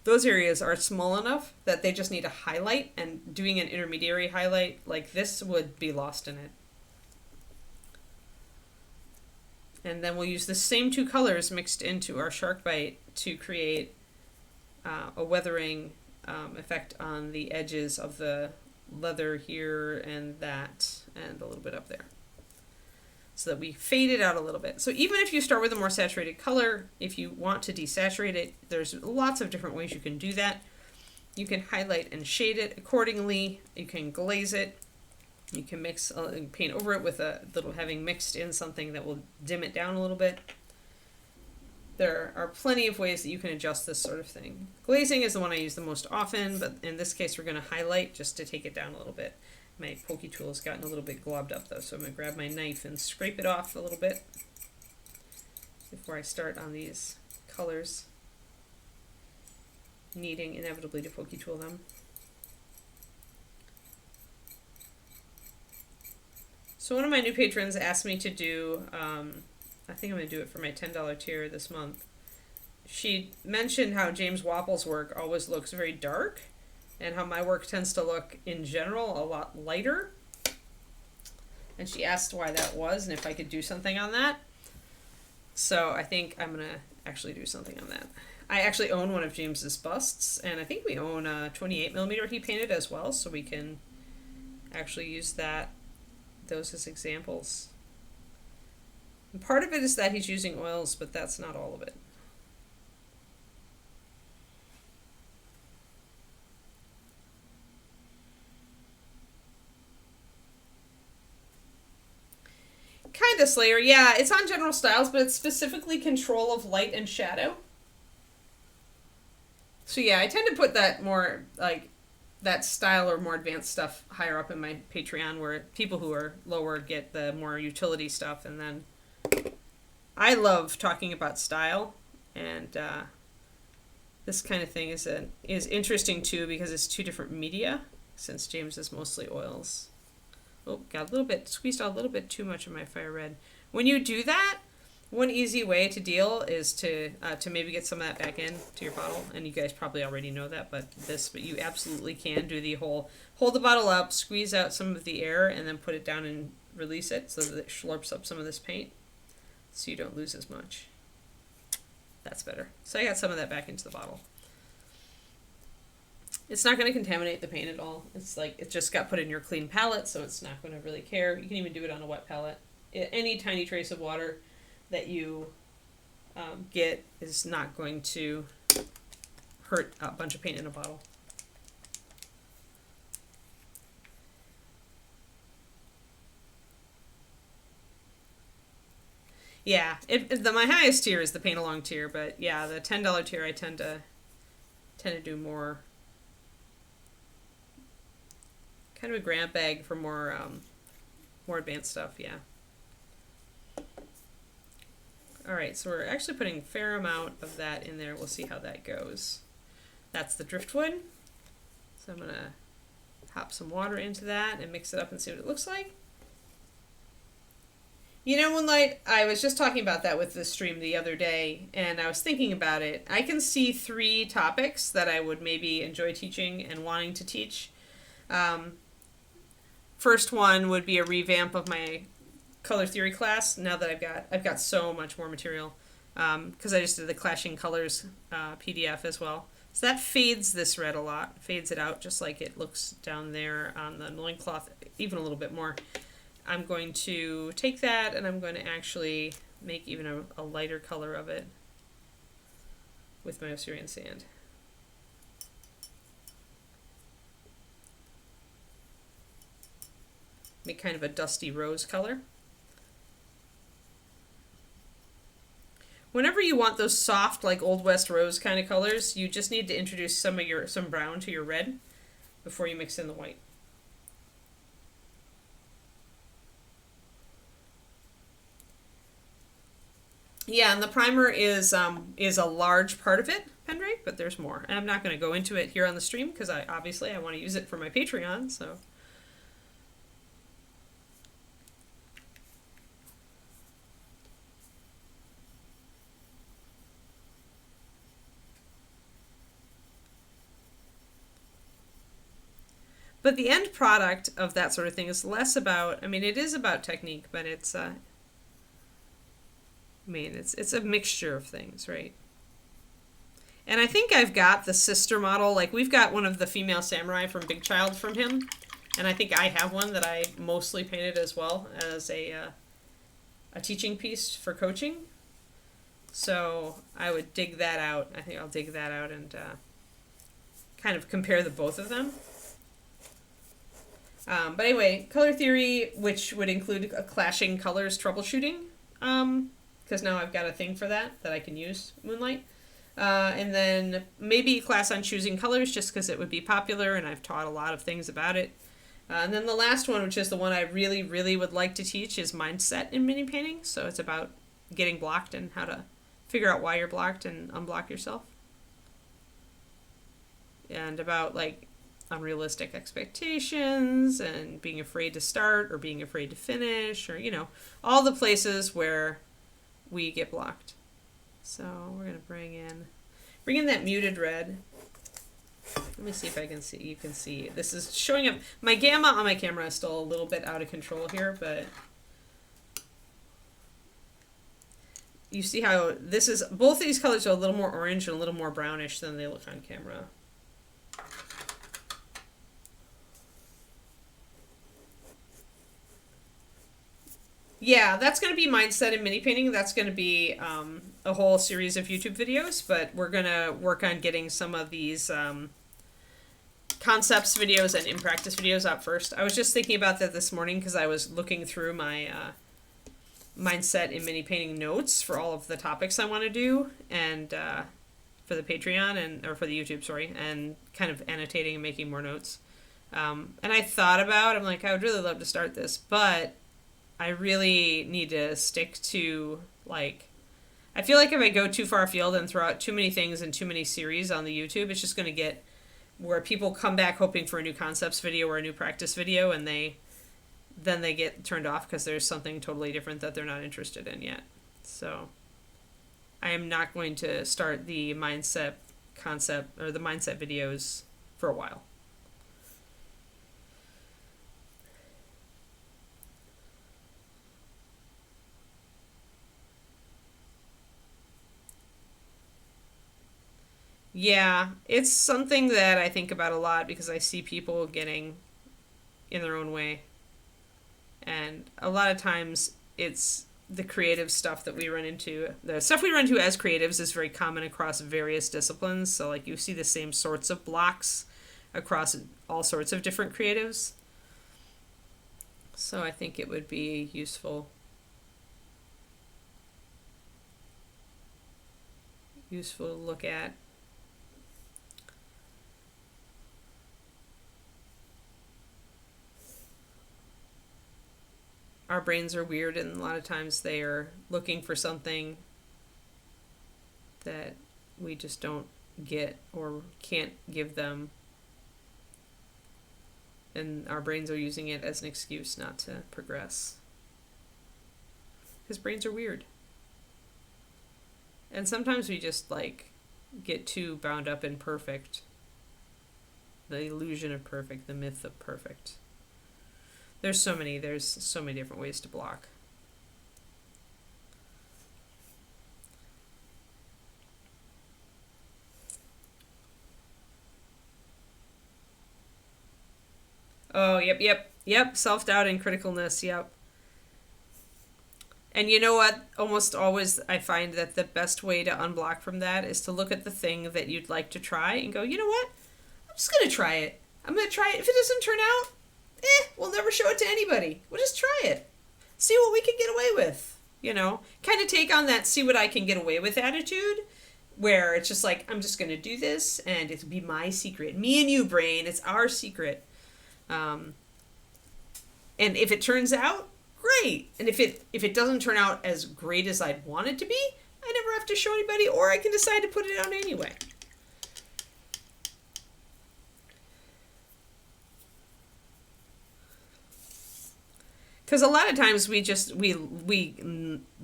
those areas are small enough that they just need a highlight, and doing an intermediary highlight like this would be lost in it. And then we'll use the same two colors mixed into our shark bite to create a weathering effect on the edges of the leather here and that, and a little bit up there, so that we fade it out a little bit. So even if you start with a more saturated color, if you want to desaturate it, there's lots of different ways you can do that. You can highlight and shade it accordingly. You can glaze it. You can mix paint over it with a little, having mixed in something that will dim it down a little bit. There are plenty of ways that you can adjust this sort of thing. Glazing is the one I use the most often, but in this case we're going to highlight just to take it down a little bit. My pokey tool has gotten a little bit globbed up though, so I'm going to grab my knife and scrape it off a little bit before I start on these colors, needing inevitably to pokey tool them. So one of my new patrons asked me to do, I think I'm going to do it for my $10 tier this month. She mentioned how James Wapple's work always looks very dark, and how my work tends to look, in general, a lot lighter. And she asked why that was, and if I could do something on that. So I think I'm going to actually do something on that. I actually own one of James's busts, and I think we own a 28mm he painted as well, so we can actually use those as examples. And part of it is that he's using oils, but that's not all of it. Kind of Slayer, yeah. It's on general styles, but it's specifically control of light and shadow. So yeah, I tend to put that more, like, that style or more advanced stuff higher up in my Patreon, where people who are lower get the more utility stuff. And then I love talking about style, and this kind of thing is interesting too, because it's two different media, since James is mostly oils. Oh, got a little bit, squeezed out a little bit too much of my fire red. When you do that, one easy way to deal is to maybe get some of that back in to your bottle. And you guys probably already know that, but you absolutely can do the whole, hold the bottle up, squeeze out some of the air, and then put it down and release it so that it slurps up some of this paint, so you don't lose as much. That's better. So I got some of that back into the bottle. It's not going to contaminate the paint at all. It's like it just got put in your clean palette, so it's not going to really care. You can even do it on a wet palette. Any tiny trace of water that you get is not going to hurt a bunch of paint in a bottle. Yeah, my highest tier is the paint along tier, but yeah, the $10 tier I tend to do more. Kind of a grant bag for more advanced stuff, yeah. Alright, so we're actually putting a fair amount of that in there. We'll see how that goes. That's the driftwood. So I'm going to hop some water into that and mix it up and see what it looks like. You know, Moonlight, I was just talking about that with the stream the other day, and I was thinking about it. I can see 3 topics that I would maybe enjoy teaching and wanting to teach. First one would be a revamp of my color theory class, now that I've got so much more material, because I just did the Clashing Colors PDF as well. So that fades this red a lot, fades it out just like it looks down there on the loincloth, even a little bit more. I'm going to take that and I'm going to actually make even a lighter color of it with my Assyrian sand. Make kind of a dusty rose color. Whenever you want those soft, like Old West rose kind of colors, you just need to introduce some brown to your red before you mix in the white. Yeah, and the primer is a large part of it, Pendrake, but there's more. And I'm not going to go into it here on the stream because obviously I want to use it for my Patreon, so. But the end product of that sort of thing is less about, I mean, it is about technique, but it's it's a mixture of things, right? And I think I've got the sister model. Like, we've got one of the female samurai from Big Child from him. And I think I have one that I mostly painted as well as a teaching piece for coaching. So I would dig that out. I think I'll dig that out and kind of compare the both of them. But anyway, color theory, which would include a clashing colors troubleshooting. Because now I've got a thing for that I can use, Moonlight. And then maybe a class on choosing colors, just because it would be popular, and I've taught a lot of things about it. And then the last one, which is the one I really, really would like to teach, is mindset in mini painting. So it's about getting blocked and how to figure out why you're blocked and unblock yourself. And about, like, unrealistic expectations and being afraid to start or being afraid to finish, or, you know, all the places where we get blocked. So we're going to bring in that muted red. Let me see if I can see. You can see this is showing up. My gamma on my camera is still a little bit out of control here, but you see how this is, both of these colors are a little more orange and a little more brownish than they look on camera. Yeah, that's going to be mindset and mini painting. That's going to be a whole series of YouTube videos, but we're going to work on getting some of these concepts videos and in practice videos out first. I was just thinking about that this morning because I was looking through my mindset and mini painting notes for all of the topics I want to do, and for the Patreon or for the YouTube, sorry, and kind of annotating and making more notes. And I thought about, I'm like, I would really love to start this, but I really need to stick to, like, I feel like if I go too far afield and throw out too many things and too many series on the YouTube, it's just going to get where people come back hoping for a new concepts video or a new practice video, and then they get turned off because there's something totally different that they're not interested in yet. So I am not going to start the mindset concept or the mindset videos for a while. Yeah, it's something that I think about a lot because I see people getting in their own way. And a lot of times it's the creative stuff that we run into. The stuff we run into as creatives is very common across various disciplines. So, like, you see the same sorts of blocks across all sorts of different creatives. So I think it would be useful to look at. Our brains are weird, and a lot of times they are looking for something that we just don't get or can't give them. And our brains are using it as an excuse not to progress. Because brains are weird. And sometimes we just, like, get too bound up in perfect. The illusion of perfect, the myth of perfect. There's so many different ways to block. Oh, yep. Self-doubt and criticalness, yep. And you know what? Almost always I find that the best way to unblock from that is to look at the thing that you'd like to try and go, you know what? I'm just going to try it. I'm going to try it. If it doesn't turn out, we'll never show it to anybody. We'll just try it. See what we can get away with. You know? Kind of take on that see what I can get away with attitude, where it's just like, I'm just going to do this, and it'll be my secret. Me and you, brain. It's our secret. And if it turns out, great. And if it doesn't turn out as great as I'd want it to be, I never have to show anybody, or I can decide to put it on anyway. Because a lot of times we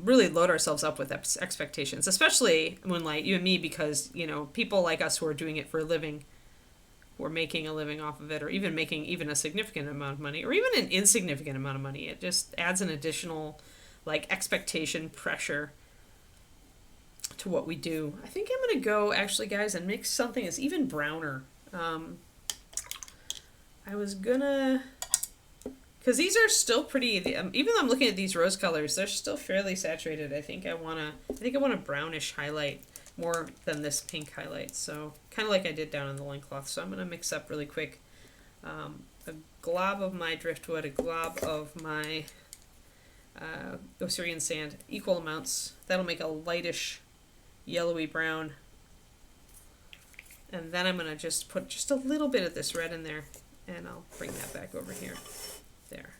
really load ourselves up with expectations, especially Moonlight, you and me, because, you know, people like us who are doing it for a living, who are making a living off of it, or even making even a significant amount of money, or even an insignificant amount of money. It just adds an additional like expectation pressure to what we do. I think I'm going to go actually, guys, and mix something that's even browner. I was gonna, because these are still pretty, even though I'm looking at these rose colors, they're still fairly saturated. I think I want a brownish highlight more than this pink highlight. So kind of like I did down on the loincloth. So I'm going to mix up really quick a glob of my driftwood, a glob of my Osirian sand, equal amounts. That'll make a lightish yellowy brown. And then I'm going to just put just a little bit of this red in there, and I'll bring that back over here. There.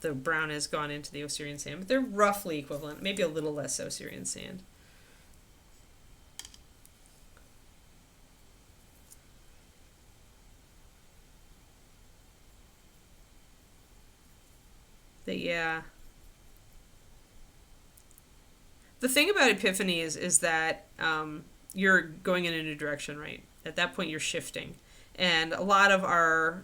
The brown has gone into the Osirian sand, but they're roughly equivalent, maybe a little less Osirian sand. Yeah. The thing about Epiphany is that you're going in a new direction, right? At that point, you're shifting. And a lot of our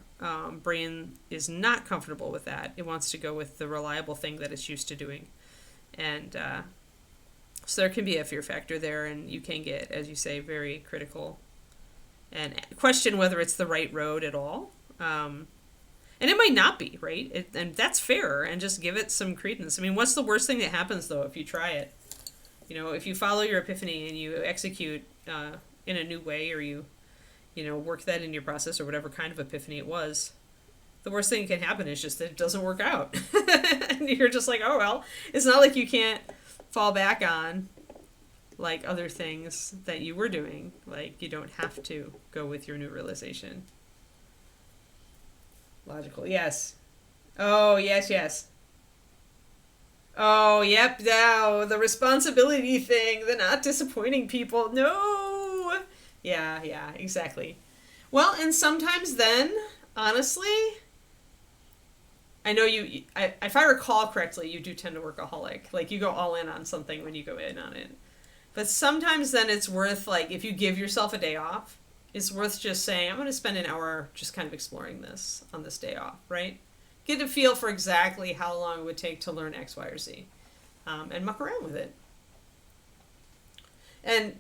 brain is not comfortable with that. It wants to go with the reliable thing that it's used to doing. And so there can be a fear factor there, and you can get, as you say, very critical and question whether it's the right road at all. And it might not be, right? And that's fair, and just give it some credence. I mean, what's the worst thing that happens, though, if you try it? You know, if you follow your epiphany and you execute in a new way, or you work that in your process, or whatever kind of epiphany it was, the worst thing that can happen is just that it doesn't work out. And you're just like, oh, well, it's not like you can't fall back on, like, other things that you were doing. Like, you don't have to go with your new realization. Logical, yes. Oh, yes. Oh, yep, now, the responsibility thing, the not disappointing people, no! Yeah, exactly. Well, and sometimes then, honestly, I know if I recall correctly, you do tend to workaholic. Like, you go all in on something when you go in on it. But sometimes then it's worth, like, if you give yourself a day off, it's worth just saying, I'm going to spend an hour just kind of exploring this on this day off, right? Get a feel for exactly how long it would take to learn X, Y, or Z, and muck around with it. And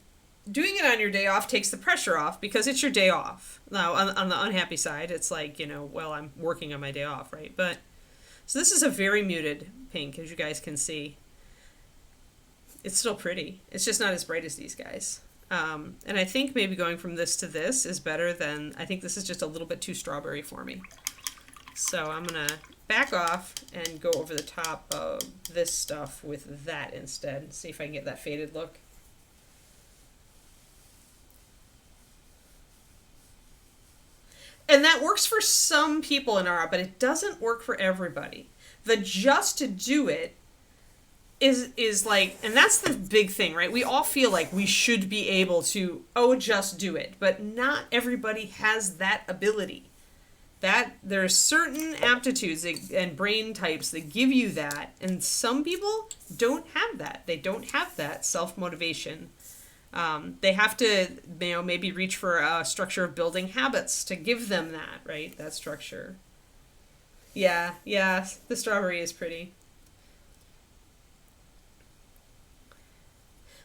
doing it on your day off takes the pressure off because it's your day off. Now, on the unhappy side, it's like, well, I'm working on my day off, right? But so this is a very muted pink, as you guys can see. It's still pretty. It's just not as bright as these guys. And I think maybe going from this to this is better than, I think this is just a little bit too strawberry for me. So I'm going to back off and go over the top of this stuff with that instead. See if I can get that faded look. And that works for some people in art, but it doesn't work for everybody. The just to do it is like, and that's the big thing, right? We all feel like we should be able to, just do it. But not everybody has that ability. That there are certain aptitudes and brain types that give you that. And some people don't have that. They don't have that self-motivation. They have to, maybe reach for a structure of building habits to give them that, right? That structure. Yeah, the strawberry is pretty.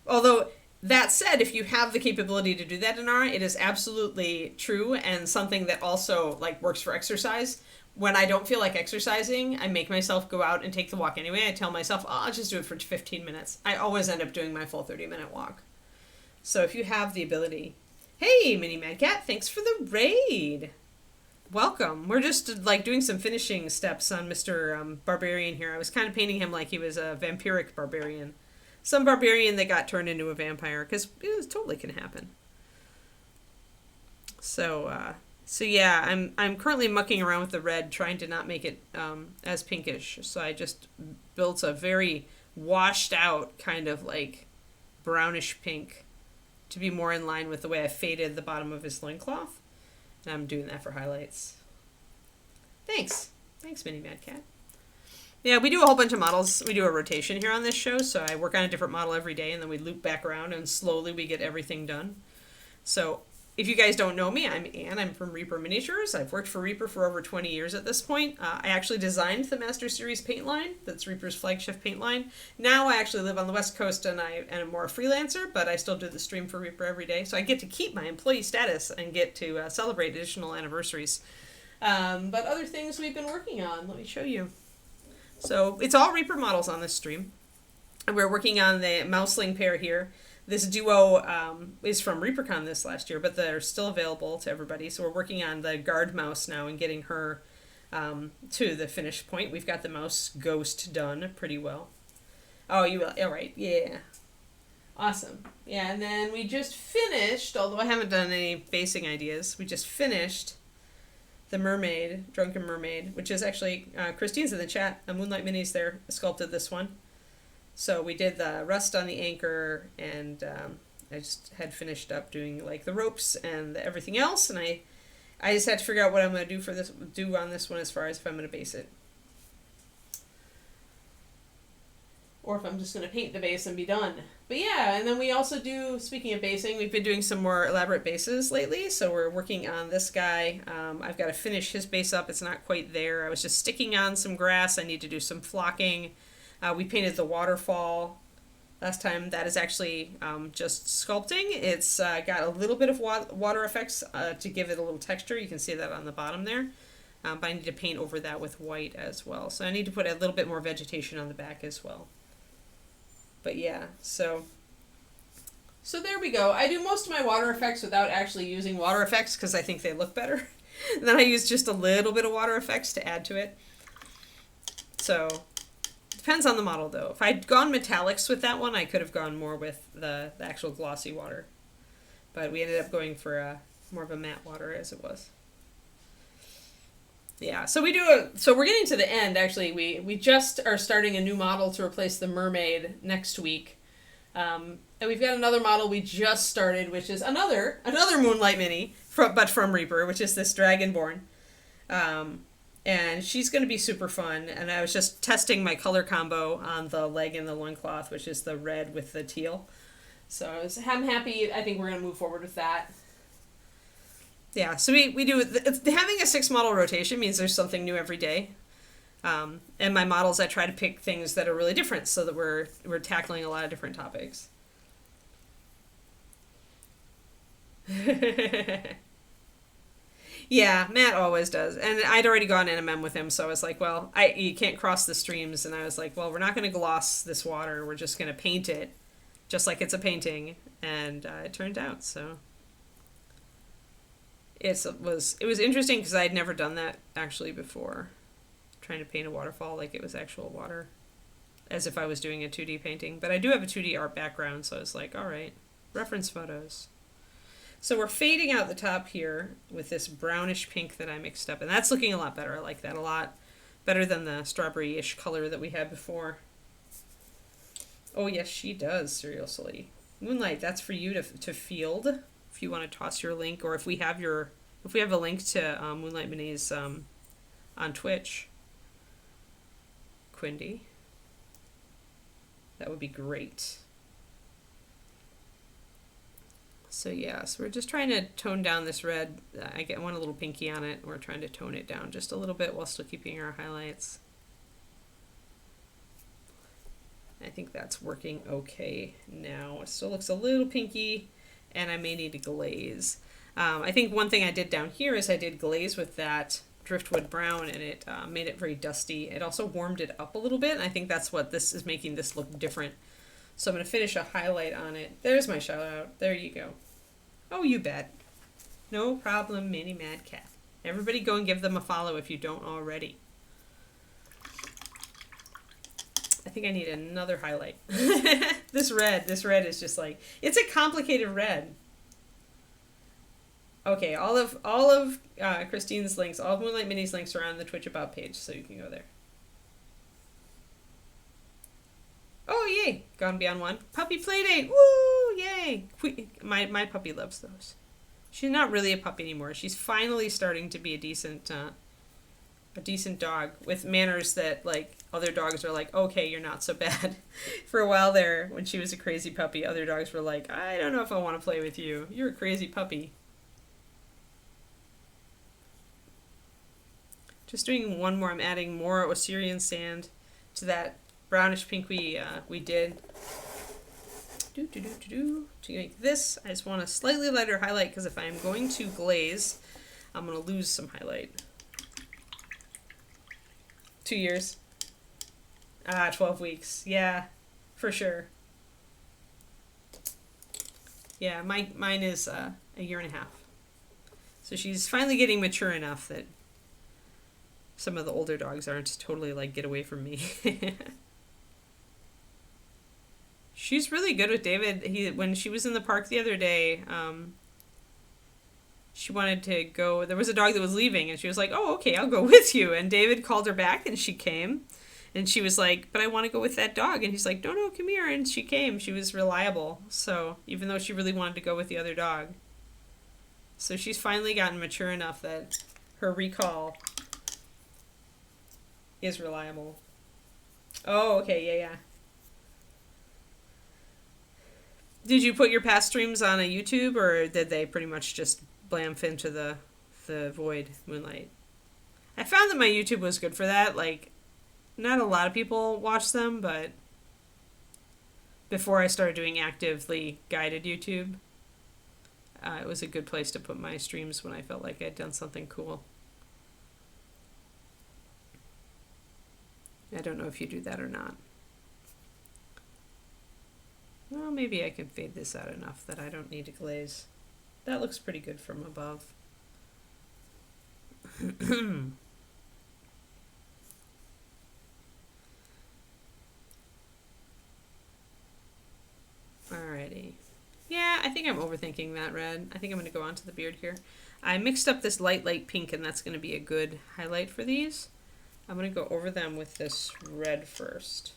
Although, that said, if you have the capability to do that in art, it is absolutely true and something that also, like, works for exercise. When I don't feel like exercising, I make myself go out and take the walk anyway. I tell myself, I'll just do it for 15 minutes. I always end up doing my full 30-minute walk. So if you have the ability... Hey, Mini Mad Cat, thanks for the raid! Welcome. We're just, like, doing some finishing steps on Mr. Barbarian here. I was kind of painting him like he was a vampiric barbarian. Some barbarian that got turned into a vampire, because it totally can happen. So yeah, I'm currently mucking around with the red, trying to not make it as pinkish. So I just built a very washed out kind of like brownish pink to be more in line with the way I faded the bottom of his loincloth. And I'm doing that for highlights. Thanks, Mini Mad Cat. Yeah, we do a whole bunch of models. We do a rotation here on this show, so I work on a different model every day, and then we loop back around, and slowly we get everything done. So if you guys don't know me, I'm Anne. I'm from Reaper Miniatures. I've worked for Reaper for over 20 years at this point. I actually designed the Master Series paint line. That's Reaper's flagship paint line. Now I actually live on the West Coast and I'm more a freelancer, but I still do the stream for Reaper every day. So I get to keep my employee status and get to celebrate additional anniversaries. But other things we've been working on, let me show you. So it's all Reaper models on this stream. And we're working on the Mouseling pair here. This duo is from ReaperCon this last year, but they're still available to everybody. So we're working on the guard mouse now and getting her to the finished point. We've got the mouse ghost done pretty well. Oh, you will. All right. Yeah. Awesome. Yeah, and then we just finished, although I haven't done any basing ideas, we just finished the mermaid, Drunken Mermaid, which is actually, Christine's in the chat. Moonlight Minis there sculpted this one. So we did the rust on the anchor, and I just had finished up doing like the ropes and everything else, and I just had to figure out what I'm going to do on this one as far as if I'm going to base it. Or if I'm just going to paint the base and be done. But yeah, and then we also do, speaking of basing, we've been doing some more elaborate bases lately, so we're working on this guy. I've got to finish his base up. It's not quite there. I was just sticking on some grass. I need to do some flocking. We painted the waterfall last time. That is actually just sculpting. It's got a little bit of water effects to give it a little texture. You can see that on the bottom there. But I need to paint over that with white as well. So I need to put a little bit more vegetation on the back as well. But yeah, so there we go. I do most of my water effects without actually using water effects because I think they look better. Then I use just a little bit of water effects to add to it. So depends on the model, though. If I'd gone metallics with that one, I could have gone more with the actual glossy water. But we ended up going for more of a matte water as it was. Yeah, so we're getting to the end, actually. We just are starting a new model to replace the mermaid next week. And we've got another model we just started, which is another Moonlight Mini, but from Reaper, which is this Dragonborn. And she's going to be super fun. And I was just testing my color combo on the leg and the loincloth, which is the red with the teal. So I'm happy. I think we're going to move forward with that. Yeah, so we do, having a 6 model rotation means there's something new every day. And my models, I try to pick things that are really different so that we're tackling a lot of different topics. Yeah, Matt always does. And I'd already gone NMM with him, so I was like, well, you can't cross the streams. And I was like, well, we're not going to gloss this water. We're just going to paint it just like it's a painting. And it turned out, so it was interesting because I'd never done that actually before, trying to paint a waterfall like it was actual water, as if I was doing a 2D painting. But I do have a 2D art background, so I was like, all right, reference photos. So we're fading out the top here with this brownish pink that I mixed up, and that's looking a lot better. I like that a lot better than the strawberry-ish color that we had before. Oh yes, she does, seriously. Moonlight, that's for you to field. If you want to toss your link, or if we have a link to Moonlight Minis on Twitch, Quindy, that would be great. So yeah, so we're just trying to tone down this red. I want a little pinky on it. We're trying to tone it down just a little bit while still keeping our highlights. I think that's working okay now. It still looks a little pinky, and I may need to glaze. I think one thing I did down here is I did glaze with that driftwood brown, and it made it very dusty. It also warmed it up a little bit, and I think that's what this is making this look different. So I'm going to finish a highlight on it. There's my shout out. There you go. Oh, you bet. No problem, Mini Mad Cat. Everybody go and give them a follow if you don't already. I think I need another highlight. This red is just like, it's a complicated red. Okay, all of Christine's links, all of Moonlight Mini's links are on the Twitch About page, so you can go there. Oh, yay! Gone Beyond 1. Puppy Playdate! Woo! Yay! My puppy loves those. She's not really a puppy anymore. She's finally starting to be a decent dog with manners that, like, other dogs are like, okay, you're not so bad. For a while there, when she was a crazy puppy, other dogs were like, I don't know if I want to play with you. You're a crazy puppy. Just doing one more. I'm adding more Osirian sand to that brownish pink we did. To make this, I just want a slightly lighter highlight because if I'm going to glaze, I'm going to lose some highlight. 2 years. 12 weeks. Yeah, for sure. Yeah, mine is a year and a half. So she's finally getting mature enough that some of the older dogs aren't totally like, get away from me. She's really good with David. When she was in the park the other day, she wanted to go. There was a dog that was leaving, and she was like, "Oh, okay, I'll go with you." And David called her back, and she came. And she was like, "But I want to go with that dog." And he's like, "No, come here." And she came. She was reliable. So even though she really wanted to go with the other dog. So she's finally gotten mature enough that her recall is reliable. Oh, okay, yeah. Did you put your past streams on a YouTube, or did they pretty much just blamf into the void, moonlight? I found that my YouTube was good for that. Like, not a lot of people watch them, but before I started doing actively guided YouTube, it was a good place to put my streams when I felt like I'd done something cool. I don't know if you do that or not. Well, maybe I can fade this out enough that I don't need to glaze. That looks pretty good from above. Alrighty. Yeah, I think I'm overthinking that red. I think I'm going to go on to the beard here. I mixed up this light pink, and that's going to be a good highlight for these. I'm going to go over them with this red first.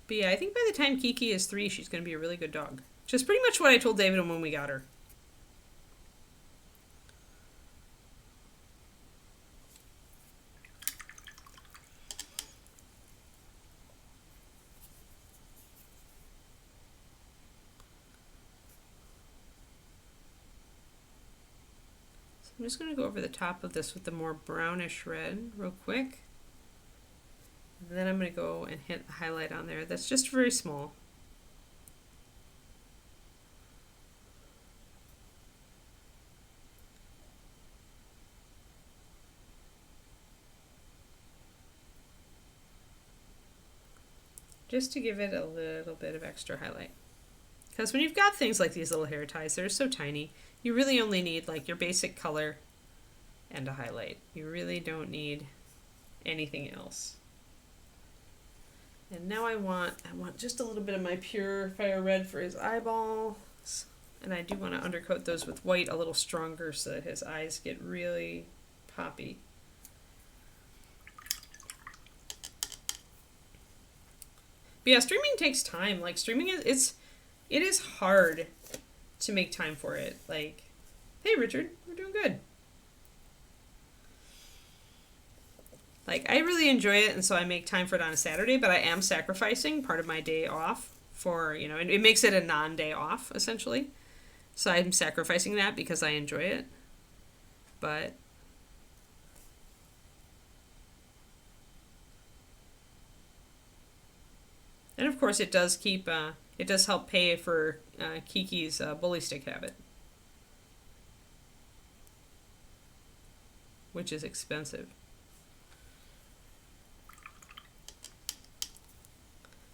But yeah, I think by the time Kiki is 3, she's going to be a really good dog. Which is pretty much what I told David when we got her. So I'm just going to go over the top of this with the more brownish red real quick. And then I'm going to go and hit a highlight on there. That's just very small. Just to give it a little bit of extra highlight. Because when you've got things like these little hair ties, they're so tiny, you really only need like your basic color and a highlight. You really don't need anything else. And now I want just a little bit of my pure fire red for his eyeballs. And I do want to undercoat those with white a little stronger so that his eyes get really poppy. But yeah, streaming takes time. Like, streaming it is hard to make time for it. Like, hey Richard, we're doing good. Like, I really enjoy it, and so I make time for it on a Saturday, but I am sacrificing part of my day off for, you know, it makes it a non-day off, essentially. So I'm sacrificing that because I enjoy it. But and of course it does keep, it does help pay for Kiki's bully stick habit. Which is expensive.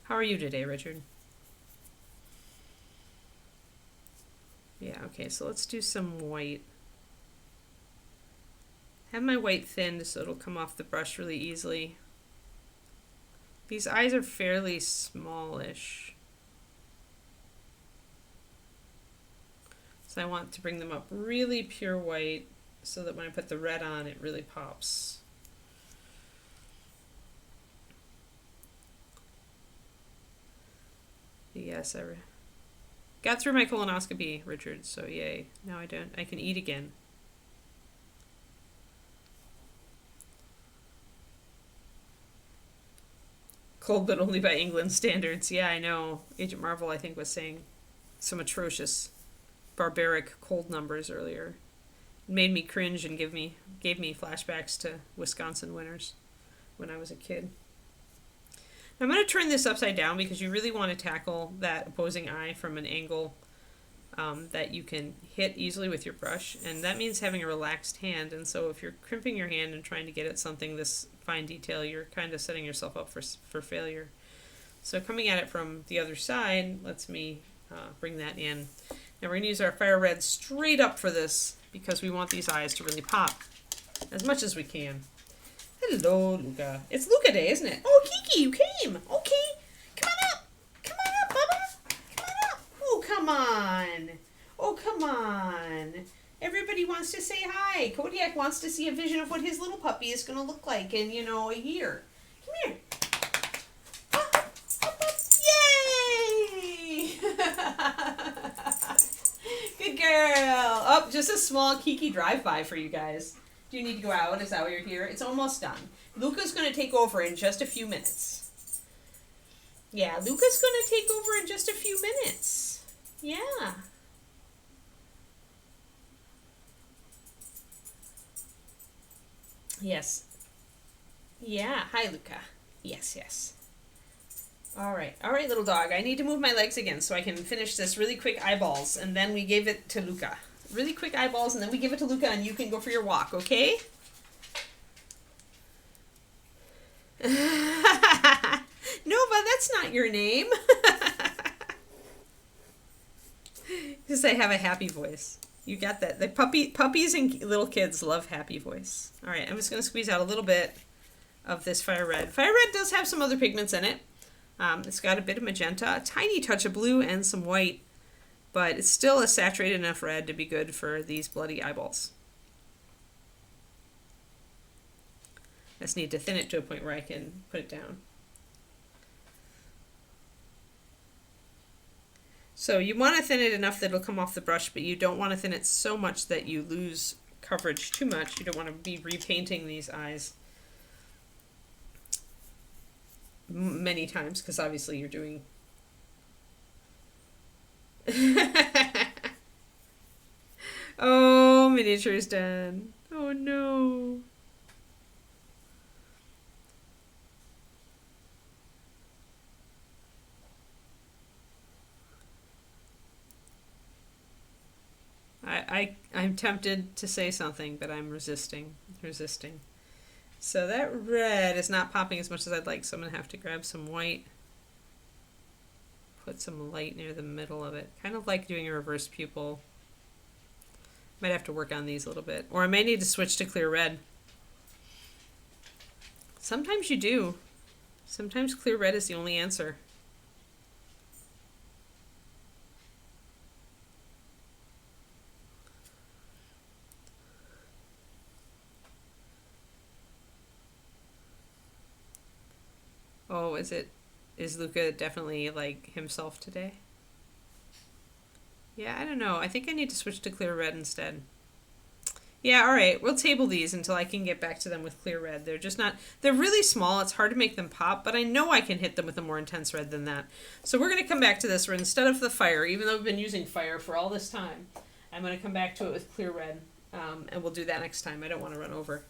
How are you today, Richard? Yeah, okay, so let's do some white. Have my white thinned so it'll come off the brush really easily. These eyes are fairly smallish. So I want to bring them up really pure white so that when I put the red on, it really pops. Yes, I got through my colonoscopy, Richard, so yay. Now I can eat again. Cold, but only by England standards. Yeah, I know. Agent Marvel, I think, was saying some atrocious barbaric cold numbers earlier. It made me cringe and gave me flashbacks to Wisconsin winters when I was a kid. Now I'm going to turn this upside down because you really want to tackle that opposing eye from an angle that you can hit easily with your brush, and that means having a relaxed hand. And so if you're crimping your hand and trying to get at something this fine detail, you're kind of setting yourself up for failure. So coming at it from the other side lets me bring that in. Now we're going to use our fire red straight up for this because we want these eyes to really pop as much as we can. Hello, Luca. It's Luca Day, isn't it? Oh, Kiki, you came. Okay. Come on up. Come on up, Bubba. Come on up. Oh, come on. Oh, come on. Everybody wants to say hi. Kodiak wants to see a vision of what his little puppy is going to look like in, a year. Come here. Up, up, up. Yay! Good girl. Oh, just a small Kiki drive-by for you guys. Do you need to go out? Is that why you're here? It's almost done. Luca's going to take over in just a few minutes. Yeah, Luca's going to take over in just a few minutes. Yeah. Yes. Yeah. Hi, Luca. Yes, yes. All right, little dog. I need to move my legs again so I can finish this really quick eyeballs, and then we give it to Luca. Really quick eyeballs, and then we give it to Luca, and you can go for your walk, okay? Nova, that's not your name. Because I have a happy voice. You got that. The puppies and little kids love happy voice. All right, I'm just going to squeeze out a little bit of this fire red. Fire red does have some other pigments in it. It's got a bit of magenta, a tiny touch of blue, and some white. But it's still a saturated enough red to be good for these bloody eyeballs. I just need to thin it to a point where I can put it down. So you want to thin it enough that it'll come off the brush, but you don't want to thin it so much that you lose coverage too much. You don't want to be repainting these eyes many times, because obviously you're doing... Oh, miniature's done. Oh no. I'm tempted to say something, but I'm resisting. So that red is not popping as much as I'd like, so I'm going to have to grab some white. Put some light near the middle of it. Kind of like doing a reverse pupil. Might have to work on these a little bit. Or I may need to switch to clear red. Sometimes you do. Sometimes clear red is the only answer. Oh, is Luca definitely like himself today? Yeah, I don't know. I think I need to switch to clear red instead. Yeah, all right. We'll table these until I can get back to them with clear red. They're just not... They're really small. It's hard to make them pop, but I know I can hit them with a more intense red than that. So we're going to come back to this where instead of the fire, even though we've been using fire for all this time, I'm going to come back to it with clear red, and we'll do that next time. I don't want to run over.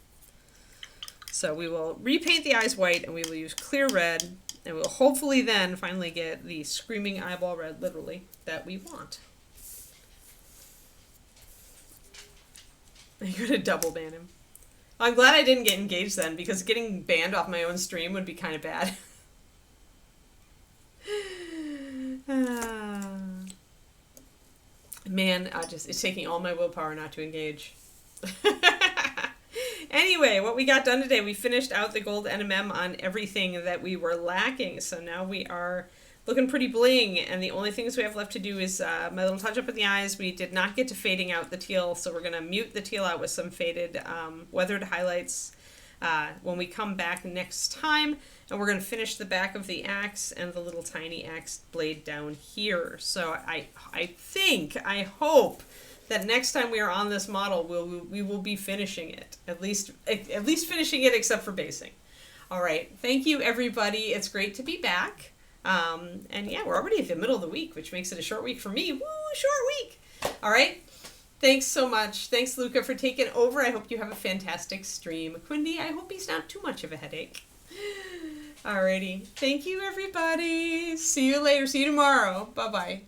So we will repaint the eyes white, and we will use clear red, and we'll hopefully then finally get the screaming eyeball red, literally, that we want. I'm going to double ban him. I'm glad I didn't get engaged then, because getting banned off my own stream would be kind of bad. Man, it's taking all my willpower not to engage. Anyway, what we got done today, we finished out the gold NMM on everything that we were lacking. So now we are looking pretty bling, and the only things we have left to do is my little touch up in the eyes. We did not get to fading out the teal, so we're going to mute the teal out with some faded weathered highlights when we come back next time. And we're going to finish the back of the axe and the little tiny axe blade down here. So I hope that next time we are on this model, we will be finishing it. At least finishing it, except for basing. All right. Thank you, everybody. It's great to be back. And yeah, we're already at the middle of the week, which makes it a short week for me. Woo, short week. All right. Thanks so much. Thanks, Luca, for taking over. I hope you have a fantastic stream. Quindy, I hope he's not too much of a headache. Alrighty. Thank you, everybody. See you later. See you tomorrow. Bye-bye.